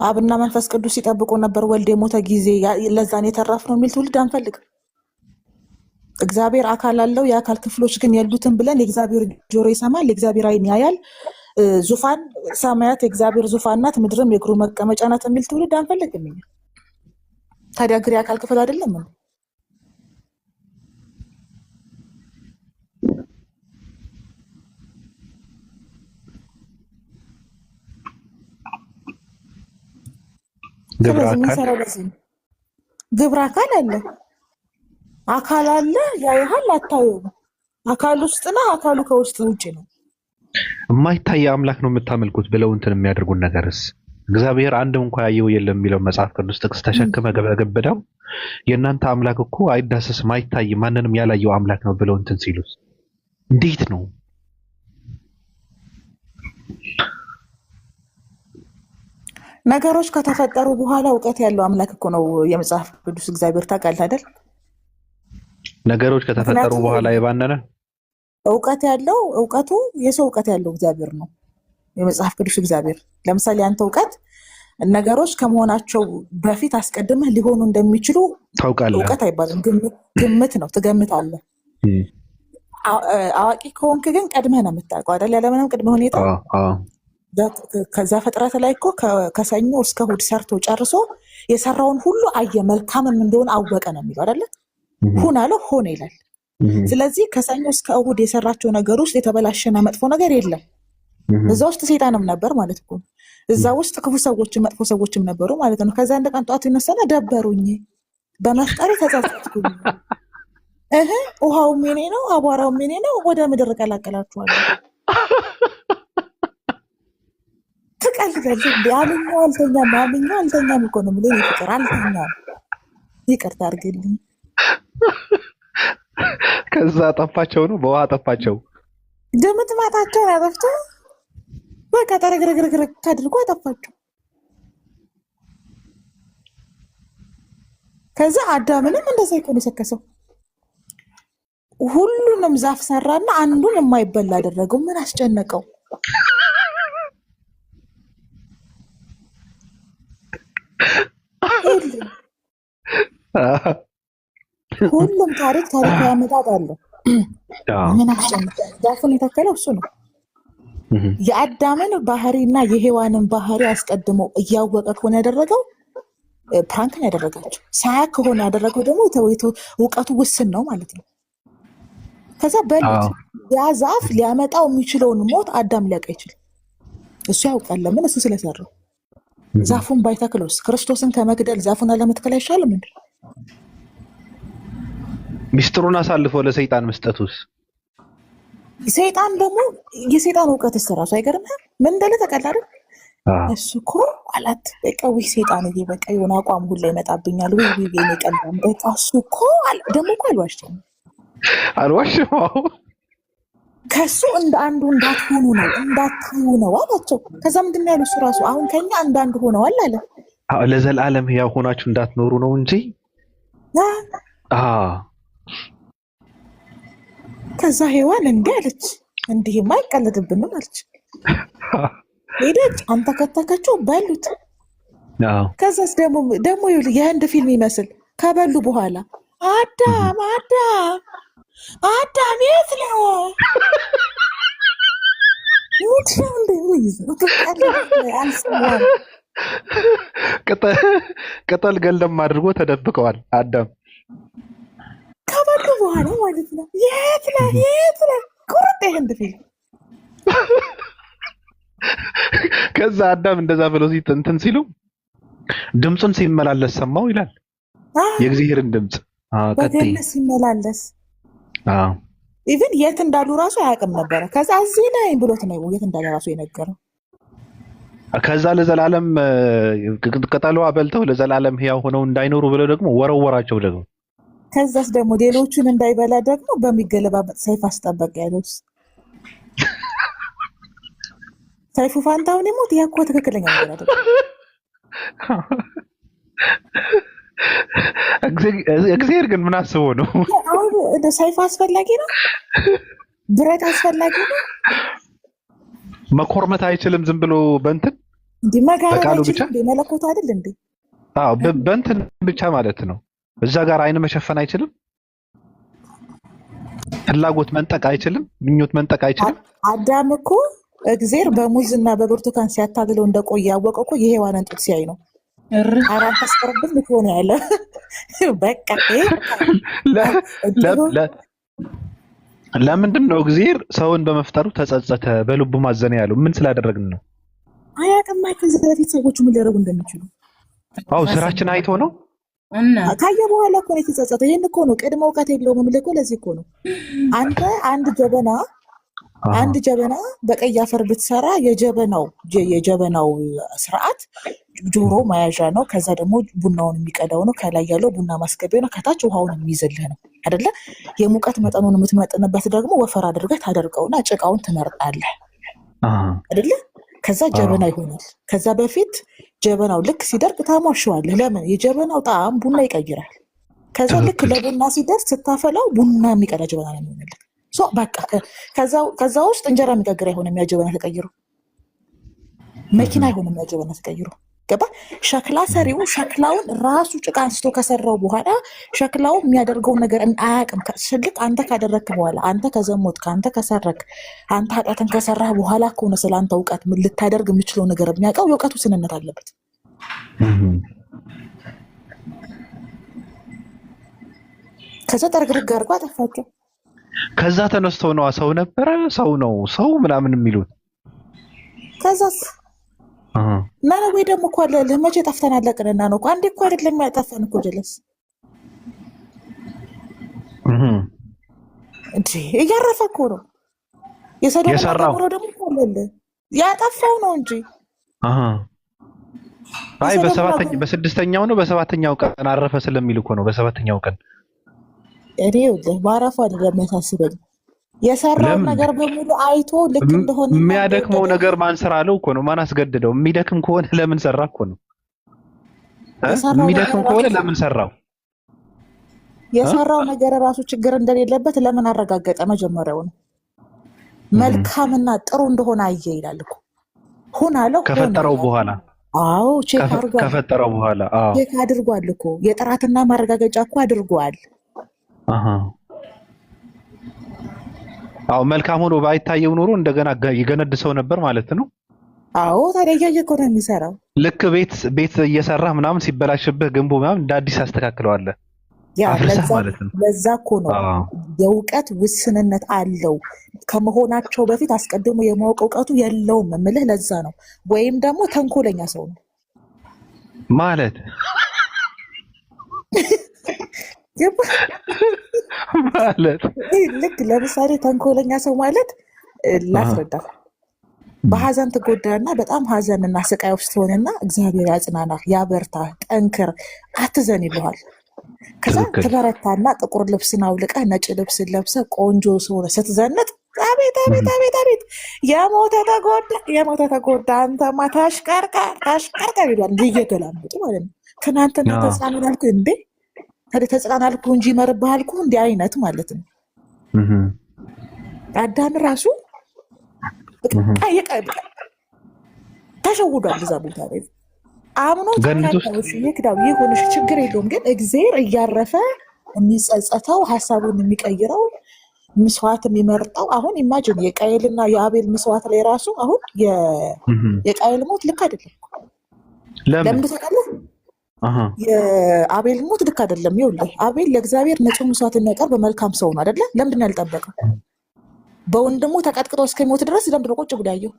አብና መንፈስ ቅዱስ ሲጠብቁ ነበር፣ ወልድ የሞተ ጊዜ ለዛን የተረፍ ነው የሚል ትውልድ አንፈልግም። እግዚአብሔር አካል አለው፣ የአካል ክፍሎች ግን የሉትም ብለን የእግዚአብሔር ጆሮ ይሰማል፣ የእግዚአብሔር ዓይን ያያል፣ ዙፋን ሰማያት የእግዚአብሔር ዙፋን ናት፣ ምድርም የእግሩ መቀመጫ ናት የሚል ትውልድ አንፈልግም። እኛ ታዲያ እግር የአካል ክፍል አይደለም? ግብረ አካል አለ፣ አካል አለ፣ ያይሃል፣ አታየውም። አካል ውስጥ ነው፣ አካሉ ከውስጥ ውጭ ነው። የማይታይ አምላክ ነው የምታመልኩት ብለው እንትን የሚያደርጉን ነገርስ እግዚአብሔር አንድም እንኳ ያየው የለም የሚለው መጽሐፍ ቅዱስ ጥቅስ ተሸክመ ገበገበዳው የእናንተ አምላክ እኮ አይዳሰስም፣ አይታይ፣ ማንንም ያላየው አምላክ ነው ብለው እንትን ሲሉስ እንዴት ነው? ነገሮች ከተፈጠሩ በኋላ እውቀት ያለው አምላክ እኮ ነው የመጽሐፍ ቅዱስ እግዚአብሔር። ታውቃለህ አይደል? ነገሮች ከተፈጠሩ በኋላ የባነነ እውቀት ያለው እውቀቱ የሰው እውቀት ያለው እግዚአብሔር ነው፣ የመጽሐፍ ቅዱስ እግዚአብሔር። ለምሳሌ አንተ እውቀት ነገሮች ከመሆናቸው በፊት አስቀድመህ ሊሆኑ እንደሚችሉ ታውቃለህ። እውቀት አይባልም፣ ግምት ነው፣ ትገምታለህ። አዋቂ ከሆንክ ግን ቀድመህ ነው የምታውቀው አይደል? ያለምንም ቅድመ ሁኔታ። ከዛ ፍጥረት ላይ እኮ ከሰኞ እስከ እሑድ ሰርቶ ጨርሶ የሰራውን ሁሉ አየ፣ መልካምም እንደሆነ አወቀ ነው የሚለው አይደለ? ሁን አለ ሆነ ይላል። ስለዚህ ከሰኞ እስከ እሑድ የሰራቸው ነገር ውስጥ የተበላሸና መጥፎ ነገር የለም። እዛ ውስጥ ሰይጣንም ነበር ማለት እኮ። እዛ ውስጥ ክፉ ሰዎችም መጥፎ ሰዎችም ነበሩ ማለት ነው። ከዛ አንድ ቀን ጠዋት ይነሳና ደበሩኝ፣ በመፍጠሬ ተጸጸትኩኝ፣ ውሃውም የኔ ነው አቧራውም የኔ ነው፣ ወደ ምድር እቀላቀላችኋለሁ። ትቀልዳለህ እንዴ? አልኛው አልተኛም እኮ ነው የምልህ። ፍቅር አልተኛም፣ ይቅርታ አድርግልኝ። ከዛ ጠፋቸው ነው፣ በውሃ ጠፋቸው። ድምጥማጣቸውን አጠፍቶ በቃ ጠረግረግረግረግ አድርጎ አጠፋቸው። ከዛ አዳምንም እንደዛ ይኮን የሰከሰው። ሁሉንም ዛፍ ሰራና አንዱን የማይበላ አደረገው። ምን አስጨነቀው? ሁሉም ታሪክ ያመጣጥ አለው። ምን አስጨነቀው? ዛፉን የተከለው እሱ ነው። የአዳምን ባህሪና የሔዋንን ባህሪ አስቀድሞ እያወቀ ከሆነ ያደረገው ፕራንክን ያደረጋቸው። ሳያውቅ ከሆነ ያደረገው ደግሞ እውቀቱ ውስን ነው ማለት ነው። ከዛ በሉት ያ ዛፍ ሊያመጣው የሚችለውን ሞት አዳም ሊያውቅ አይችልም። እሱ ያውቃል። ለምን? እሱ ስለሰራው። ዛፉን ባይተክለውስ? ክርስቶስን ከመግደል ዛፉን አለመትከል አይሻልም እንዴ? ሚስጥሩን አሳልፎ ለሰይጣን መስጠቱስ? ሰይጣን ደግሞ የሰይጣን እውቀት እራሱ አይገርምህም? ምን እንዳለ ታውቃለህ? እሱ እኮ አላት በቃ ውይ ሰይጣን በቃ የሆነ አቋም ሁላ ይመጣብኛል። ውይ የኔ ቀልዳም በቃ እሱ እኮ ደግሞ እኮ አልዋሽም ከሱ እንደ አንዱ እንዳትሆኑ ነው እንዳታዩ ነው አላቸው። ከዛ ምንድን ነው ያለው እሱ ራሱ? አሁን ከኛ አንዳንድ ሆነዋል አለ። ለዘላለም ሕያው ሆናችሁ እንዳትኖሩ ነው እንጂ። ከዛ ሔዋን እንዲህ አለች፣ እንዲህማ አይቀልድብንም አለች። ሄደች አንተከተከችው፣ በሉት። ከዛስ ደግሞ የህንድ ፊልም ይመስል ከበሉ በኋላ አዳም የት ነው? ቅጠል ገለም አድርጎ ተደብቀዋል አዳም ከበሉ በኋላ ማለት ነው። የት ነው ቁርጥ የህንድ ፊልም። ከዛ አዳም እንደዛ ብለው እንትን ሲሉ ድምፁን ሲመላለስ ሰማው ይላል። የእግዚአብሔርን ድምፅ በገነት ሲመላለስ ኢቭን የት እንዳሉ ራሱ አያውቅም ነበረ። ከዛ እዚህ ላይ ብሎት ነው የት እንዳለ ራሱ የነገረው። ከዛ ለዘላለም ቅጠሏ በልተው ለዘላለም ሕያው ሆነው እንዳይኖሩ ብለው ደግሞ ወረወራቸው ደግሞ። ከዛስ ደግሞ ሌሎቹን እንዳይበላ ደግሞ በሚገለባበጥ ሰይፍ አስጠበቅ ያለውስ ሰይፉ ፋንታውን የሞት ያኮ ትክክለኛ ነገር አይደለም። እግዚአብሔር ግን ምን አስቦ ነው? አሁን ሰይፍ አስፈላጊ ነው? ብረት አስፈላጊ ነው? መኮርመት አይችልም? ዝም ብሎ በእንትን እንዲህ መጋረድ አይችልም? እንደ መለኮት አይደል እንዴ? በእንትን ብቻ ማለት ነው። እዛ ጋር አይን መሸፈን አይችልም? ፍላጎት መንጠቅ አይችልም? ምኞት መንጠቅ አይችልም? አዳም እኮ እግዚአብሔር በሙዝና በብርቱካን ሲያታግለው እንደቆየ ያወቀው እኮ የሔዋንን ጡት ሲያይ ነው። አራን ተስቀርብን ልትሆነ ያለ በቃ ለምንድን ነው እግዚአብሔር ሰውን በመፍጠሩ ተጸጸተ በልቡ ማዘነ ያለው? ምን ስላደረግን ነው? አያውቅም። ከዚህ በፊት ሰዎቹ ምን ሊያደርጉ እንደሚችሉ ስራችን አይቶ ነው ካየ በኋላ እኮ ነው የተጸጸተው። ይህን እኮ ነው ቅድመ እውቀት የለውም የምልህ እኮ ለዚህ እኮ ነው። አንተ አንድ ጀበና በቀይ አፈር ብትሰራ የጀበናው ስርዓት ጆሮ መያዣ ነው። ከዛ ደግሞ ቡናውን የሚቀዳው ነው። ከላይ ያለው ቡና ማስገቢያ ነው። ከታች ውሃውን የሚይዝልህ ነው አይደለ? የሙቀት መጠኑን የምትመጥንበት ደግሞ ወፈር አድርገህ ታደርቀውና ጭቃውን ትመርጣለህ አይደለ? ከዛ ጀበና ይሆናል። ከዛ በፊት ጀበናው ልክ ሲደርቅ ታሟሸዋለህ። ለምን? የጀበናው ጣዕም ቡና ይቀይራል። ከዛ ልክ ለቡና ሲደርስ ስታፈላው ቡና የሚቀዳ ጀበና ነው የሚሆንልህ። በቃ ከዛ ውስጥ እንጀራ የሚጋግር አይሆንም ያጀበና ተቀይሮ፣ መኪና አይሆንም ያጀበና ተቀይሮ። ገባ? ሸክላ ሰሪው ሸክላውን ራሱ ጭቃ አንስቶ ከሰራው በኋላ ሸክላው የሚያደርገውን ነገር አያውቅም። ስልክ አንተ ካደረግክ በኋላ አንተ ከዘሞት ከአንተ ከሰረክ አንተ ኃጢአትን ከሰራህ በኋላ ከሆነ ስለ አንተ እውቀት ልታደርግ የምችለው ነገር የሚያውቀው የእውቀቱ ስንነት አለበት። ከዛ ጠርግርግ አድርጎ አጠፋቸው። ከዛ ተነስቶ ነዋ ሰው ነበረ ሰው ነው ሰው ምናምን የሚሉት። ከዛስ ነነዌ ደግሞ እኮ አለ መቼ ጠፍተን አለቅንና ነው እኮ አንዴ እኮ አይደለም ያጠፋን እኮ ጀለስ እንዴ እያረፈ እኮ ነው የሰራው ደግሞ እኮ አለ ያጠፋው ነው እንጂ። አይ በስድስተኛው ነው በሰባተኛው ቀን አረፈ ስለሚል እኮ ነው በሰባተኛው ቀን። እኔ ማረፉ አይደለም ያሳስበኝ የሰራው ነገር በሙሉ አይቶ ልክ እንደሆነ የሚያደክመው ነገር ማን ስራ አለው እኮ ነው። ማን አስገድደው? የሚደክም ከሆነ ለምን ሰራ እኮ ነው። የሚደክም ከሆነ ለምን ሰራው? የሰራው ነገር ራሱ ችግር እንደሌለበት ለምን አረጋገጠ? መጀመሪያው ነው መልካምና ጥሩ እንደሆነ አየ ይላል እኮ። ሁን አለው ከፈጠረው በኋላ። አዎ ቼክ አድርጓል። ከፈጠረው በኋላ ቼክ አድርጓል እኮ የጥራትና ማረጋገጫ እኮ አድርጓል። አዎ መልካም ሆኖ ባይታየው ኖሮ እንደገና ይገነድሰው ነበር ማለት ነው። አዎ ታዲያ እያየ እኮ ነው የሚሰራው። ልክ ቤት እየሰራህ ምናምን ሲበላሽብህ ግንቡ ምናምን እንደ አዲስ አስተካክለዋለህ ማለት ነው። ለዛ እኮ ነው የእውቀት ውስንነት አለው ከመሆናቸው በፊት አስቀድሞ የማወቅ እውቀቱ የለውም የምልህ ለዛ ነው። ወይም ደግሞ ተንኮለኛ ሰው ነው ማለት ማለት ልክ ለምሳሌ ተንኮለኛ ሰው ማለት ላስረዳ። በሀዘን ትጎዳና በጣም ሀዘንና ስቃይ ውስጥ ሆነና እግዚአብሔር ያጽናና ያበርታ ጠንክር አትዘን ይለዋል። ከዛ ትበረታና ጥቁር ልብስን አውልቀህ ነጭ ልብስን ለብሰህ ቆንጆ ሆነ ስትዘንጥ አቤት አቤት አቤት አቤት የሞተ ተጎዳ አንተማ ታሽቀርቀር ይሏል እየገላመጡ ማለት ነው። ትናንትና ተጽናኑ አልኩ እንዴ ታዲያ ተጽናናልኩ እንጂ ይመርብሃልኩ እንዲህ አይነት ማለት ነው። አዳም ራሱ ተሸውዷል እዛ ቦታ ላይ አምኖ ይክዳው ይሁንሽ ችግር የለውም ግን እግዚአብሔር እያረፈ የሚጸጸተው ሀሳቡን የሚቀይረው መስዋዕት የሚመርጠው አሁን ኢማጂን የቃየልና የአቤል መስዋዕት ላይ ራሱ አሁን የቃየል ሞት ልክ አይደለም። ለምን ታውቃለህ? የአቤል ሞት ልክ አይደለም። ይኸውልህ አቤል ለእግዚአብሔር ንጹህ መስዋዕት የሚያቀርብ በመልካም ሰው ነው አይደለ? ለምንድን ነው ያልጠበቀው? በወንድሙ ተቀጥቅጦ እስከሚሞት ድረስ ለምንድን ነው ቁጭ ብሎ ያየው?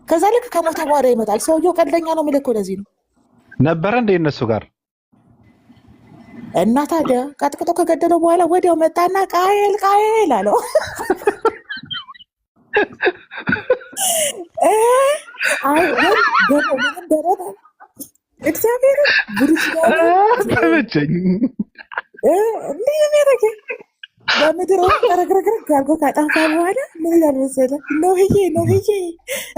ከዛ ልክ ከሞተ በኋላ ይመጣል። ሰውየው ቀልደኛ ነው የሚልህ እኮ ለዚህ ነው ነበረ እንደ እነሱ ጋር እና ታዲያ ቀጥቅጦ ከገደለው በኋላ ወዲያው መጣና ቃየል አለው። አይ እግዚአብሔር ጉድሽ ተመቸኝ በምድር ረግረግረግ አድርጎ ካጠፋ በኋላ ምን ይላል መሰለህ? ኖህዬ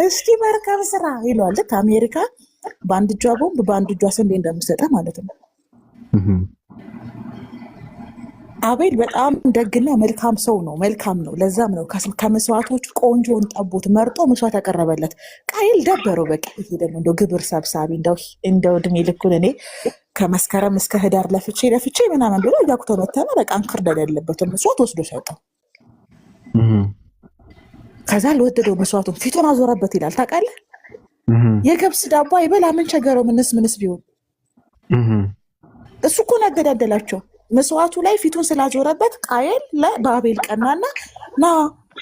እስኪ መርከብ ስራ ይለዋል። ልክ አሜሪካ በአንድ እጇ ቦምብ በአንድ እጇ ስንዴ እንደምትሰጠህ ማለት ነው። አቤል በጣም ደግና መልካም ሰው ነው፣ መልካም ነው። ለዛም ነው ከመስዋዕቶች ቆንጆን ጠቦት መርጦ መስዋዕት ያቀረበለት። ቃየል ደበረው። በቃ ይሄ ደግሞ እንደው ግብር ሰብሳቢ እንደው እድሜ ልኩን እኔ ከመስከረም እስከ ህዳር ለፍቼ ምናምን ብሎ እያኩተመተመ በቃ እንክርዳድ ያለበትን መስዋዕት ወስዶ ሰጠው። ከዛ ለወደደው መስዋዕቱን ፊቱን አዞረበት ይላል። ታውቃለህ? የገብስ ዳቦ አይበላ ምን ቸገረው? ምንስ ቢሆን እሱ እኮ ያገዳደላቸው መስዋዕቱ ላይ ፊቱን ስላዞረበት ቃየል በአቤል ቀናና ና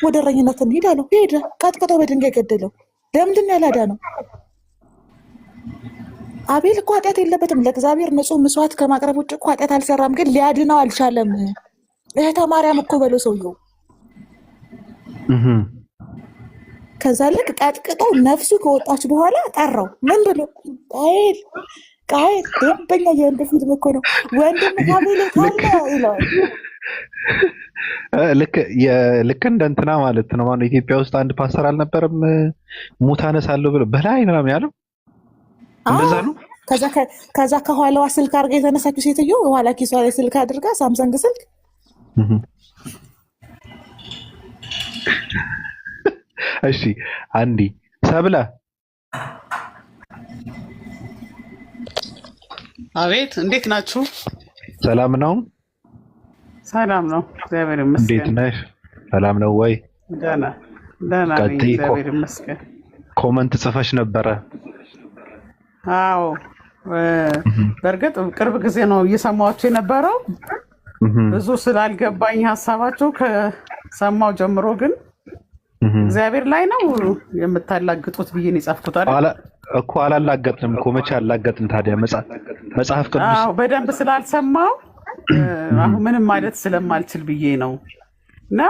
ወደ እረኝነት እንሂድ አለው። ሄደ። ቀጥቅጦ በድንጋይ ገደለው። ለምንድን ነው ያላዳነው? አቤል እኮ ኃጢአት የለበትም። ለእግዚአብሔር ንጹህ መስዋዕት ከማቅረብ ውጭ እኮ ኃጢአት አልሰራም፣ ግን ሊያድነው አልቻለም። እህተ ማርያም እኮ በለው ሰውየው። ከዛ ልክ ቀጥቅጦ ነፍሱ ከወጣች በኋላ ጠራው። ምን ብሎ? ቃየል ደንበኛ የወንድ ፊልም እኮ ነው። ወንድም አቤል ካለ ይለዋል። ልክ እንደ እንትና ማለት ነው። ማነው ኢትዮጵያ ውስጥ አንድ ፓስተር አልነበረም ሙት አነሳለሁ ብሎ በላይ ምናምን ያለው እንደዛ ነው። ከዛ ከኋላዋ ስልክ አድርጋ የተነሳችው ሴትዮ ኋላ ኪሷ ላይ ስልክ አድርጋ ሳምሰንግ ስልክ እሺ አንዲ ሰብለ አቤት፣ እንዴት ናችሁ? ሰላም ነው? ሰላም ነው፣ እግዚአብሔር ይመስገን። እንዴት ነሽ? ሰላም ነው ወይ? ደህና ደህና ነኝ፣ እግዚአብሔር ይመስገን። ኮመንት ጽፈሽ ነበረ? አዎ፣ በእርግጥ ቅርብ ጊዜ ነው እየሰማችሁ የነበረው። ብዙ ስላልገባኝ ሀሳባችሁ ከሰማው ጀምሮ ግን እግዚአብሔር ላይ ነው የምታላግጡት ብዬ ነው የጻፍኩት አይደል? እኮ አላላገጥንም እኮ መቼ አላገጥን ታዲያ? መጽሐፍ ቅዱስ አዎ፣ በደንብ ስላልሰማው አሁን ምንም ማለት ስለማልችል ብዬ ነው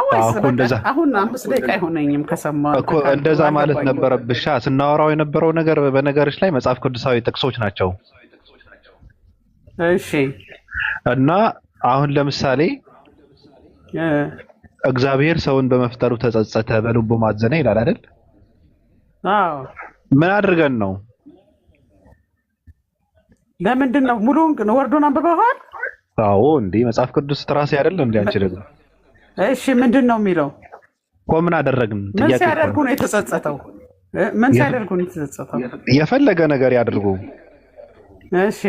ወይስ አሁን 5 ደቂቃ አይሆነኝም ከሰማው እኮ እንደዛ ማለት ነበረብሽ። ስናወራው የነበረው ነገር በነገርሽ ላይ መጽሐፍ ቅዱሳዊ ጥቅሶች ናቸው። እሺ። እና አሁን ለምሳሌ እግዚአብሔር ሰውን በመፍጠሩ ተጸጸተ፣ በልቡ ማዘነ ይላል አይደል? አዎ። ምን አድርገን ነው? ለምንድን ነው ሙሉውን ግን ወርዶን አንብበዋል? አዎ፣ እንዴ መጽሐፍ ቅዱስ ትራሴ አይደል እንዴ? አንቺ ደግሞ እሺ፣ ምንድን ነው የሚለው? እኮ ምን አደረግን? ምን ሲያደርጉ ነው የተጸጸተው? ምን ሲያደርጉ ነው የተጸጸተው? የፈለገ ነገር ያድርጉ። እሺ፣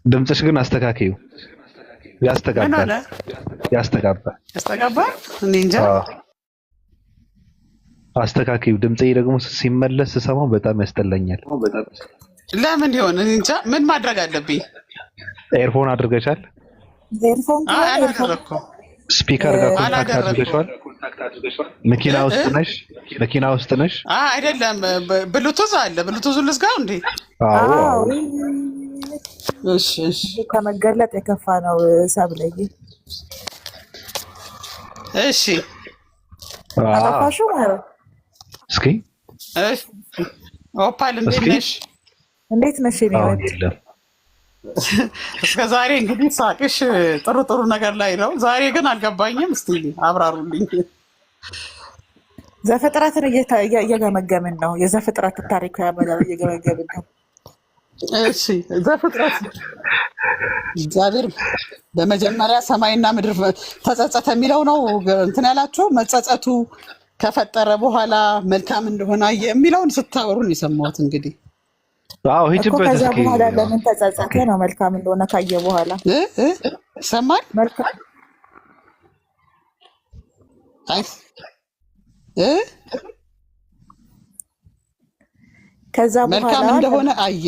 ድምፅሽ ግን አስተካክዩ። ያስተጋባል። እኔ እንጃ። አስተካክዩ። ድምፄ ደግሞ ሲመለስ ስሰማው በጣም ያስጠላኛል። ለምን ይሆን? እኔ እንጃ። ምን ማድረግ አለብኝ? ኤርፎን አድርገሻል? አላደረኩም። ስፒከር ጋር ኮንታክት አድርገሻል? መኪና ውስጥ ነሽ? አይደለም፣ ብሉቱዝ አለ። ብሉቱዙ ልዝጋው እንዴ? አዎ። እሺ። ከመገለጥ የከፋ ነው ሰብለይ። እሺ። አጣፋሹ ማለት እስኪ ኦፓል እንዴት ነሽ? እንዴት ነሽ? እስከ ዛሬ እንግዲህ ሳቅሽ ጥሩ ነገር ላይ ነው። ዛሬ ግን አልገባኝም። እስቲ አብራሩልኝ። ዘፍጥረትን እየገመገምን ነው። የዘፍጥረት ታሪክ ያመላል እየገመገምን ነው። እሺ፣ ዘፍጥረት እግዚአብሔር በመጀመሪያ ሰማይና ምድር ተጸጸተ የሚለው ነው እንትን ያላችሁ። መጸጸቱ ከፈጠረ በኋላ መልካም እንደሆነ የሚለውን ስታወሩን የሰማሁት እንግዲህ። አዎ፣ ሂጅበት። ከዛ በኋላ ለምን ተጸጸተ ነው? መልካም እንደሆነ ካየ በኋላ ይሰማል። መልካም ከዛ በኋላ መልካም እንደሆነ አየ።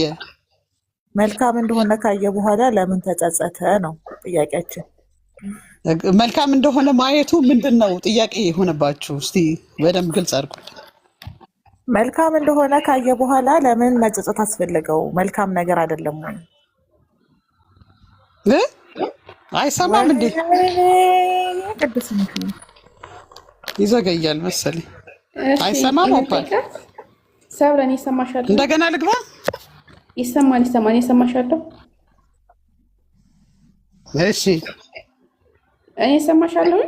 መልካም እንደሆነ ካየ በኋላ ለምን ተጸጸተ ነው ጥያቄያችን። መልካም እንደሆነ ማየቱ ምንድን ነው ጥያቄ የሆነባችሁ? እስቲ በደንብ ግልጽ አድርጉ። መልካም እንደሆነ ካየ በኋላ ለምን መጸጸት አስፈለገው? መልካም ነገር አይደለም ወይ? አይሰማም እንዴ? ቅዱስ ይዘገያል መሰለኝ። አይሰማም። ኦፓል ሰብለን ይሰማሻል? እንደገና ልግባ። ይሰማል። ይሰማሻለሁ? እሺ፣ እኔ ይሰማሻለሁ?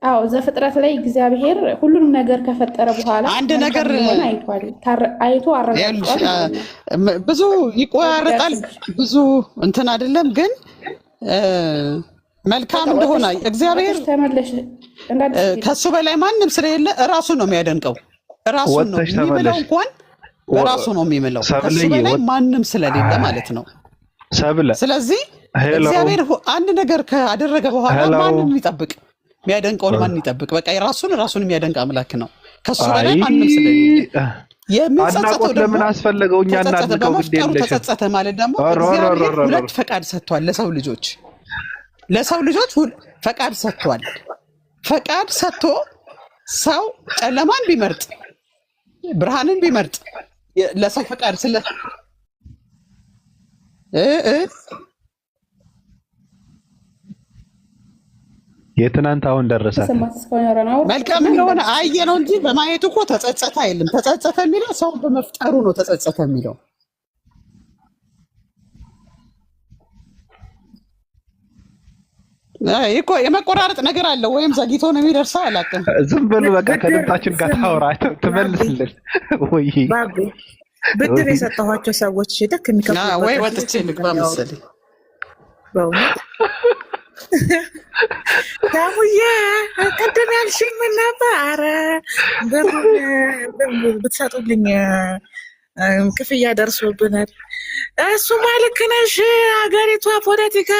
አዎ፣ ዘፍጥረት ላይ እግዚአብሔር ሁሉንም ነገር ከፈጠረ በኋላ አንድ ነገር አይቶ አረጋግጧል። ብዙ ይቆራረጣል፣ ብዙ እንትን አይደለም፣ ግን መልካም እንደሆነ እግዚአብሔር ከሱ በላይ ማንም ስለሌለ እራሱ ነው የሚያደንቀው። እራሱ ነው የሚምለው፣ እንኳን በራሱ ነው የሚምለው፣ ከሱ በላይ ማንም ስለሌለ ማለት ነው። ስለዚህ እግዚአብሔር አንድ ነገር ካደረገ በኋላ ማንም ይጠብቅ? የሚያደንቀውን ማን ይጠብቅ? በቃ ራሱን የሚያደንቅ አምላክ ነው። ከሱ በላይ ማንም ስለሌለ የሚጸጸተው ደግሞ ለምን አስፈለገው? እኛ እናድንቀው ግድ የለሽም። ተጸጸተ ማለት ደግሞ እግዚአብሔር ሁለት ፈቃድ ሰጥቷል ለሰው ልጆች ፈቃድ ሰጥቷል። ፈቃድ ሰጥቶ ሰው ጨለማን ቢመርጥ ብርሃንን ቢመርጥ ለሰው ፈቃድ ስለ የትናንት አሁን ደረሰ። መልካም እንደሆነ አየ ነው እንጂ በማየቱ እኮ ተጸጸተ አይልም። ተጸጸተ የሚለው ሰው በመፍጠሩ ነው ተጸጸተ የሚለው። እኮ የመቆራረጥ ነገር አለ ወይም ዘግይቶ ነው የሚደርሰው፣ አላውቅም። ዝም በል በቃ ከድምታችን ጋር ታወራ ትመልስልን ወይ ባቢ። ብድር የሰጠኋቸው ሰዎች ደክ ወይ ወጥቼ ልግባ መሰለኝ። በእውነት ታሙዬ ቅድም ያልሽኝ ምን ነበር? ኧረ ብሩን ብትሰጡልኝ ክፍያ ደርሶብናል። እሱማ ልክ ነሽ። ሀገሪቷ ፖለቲካ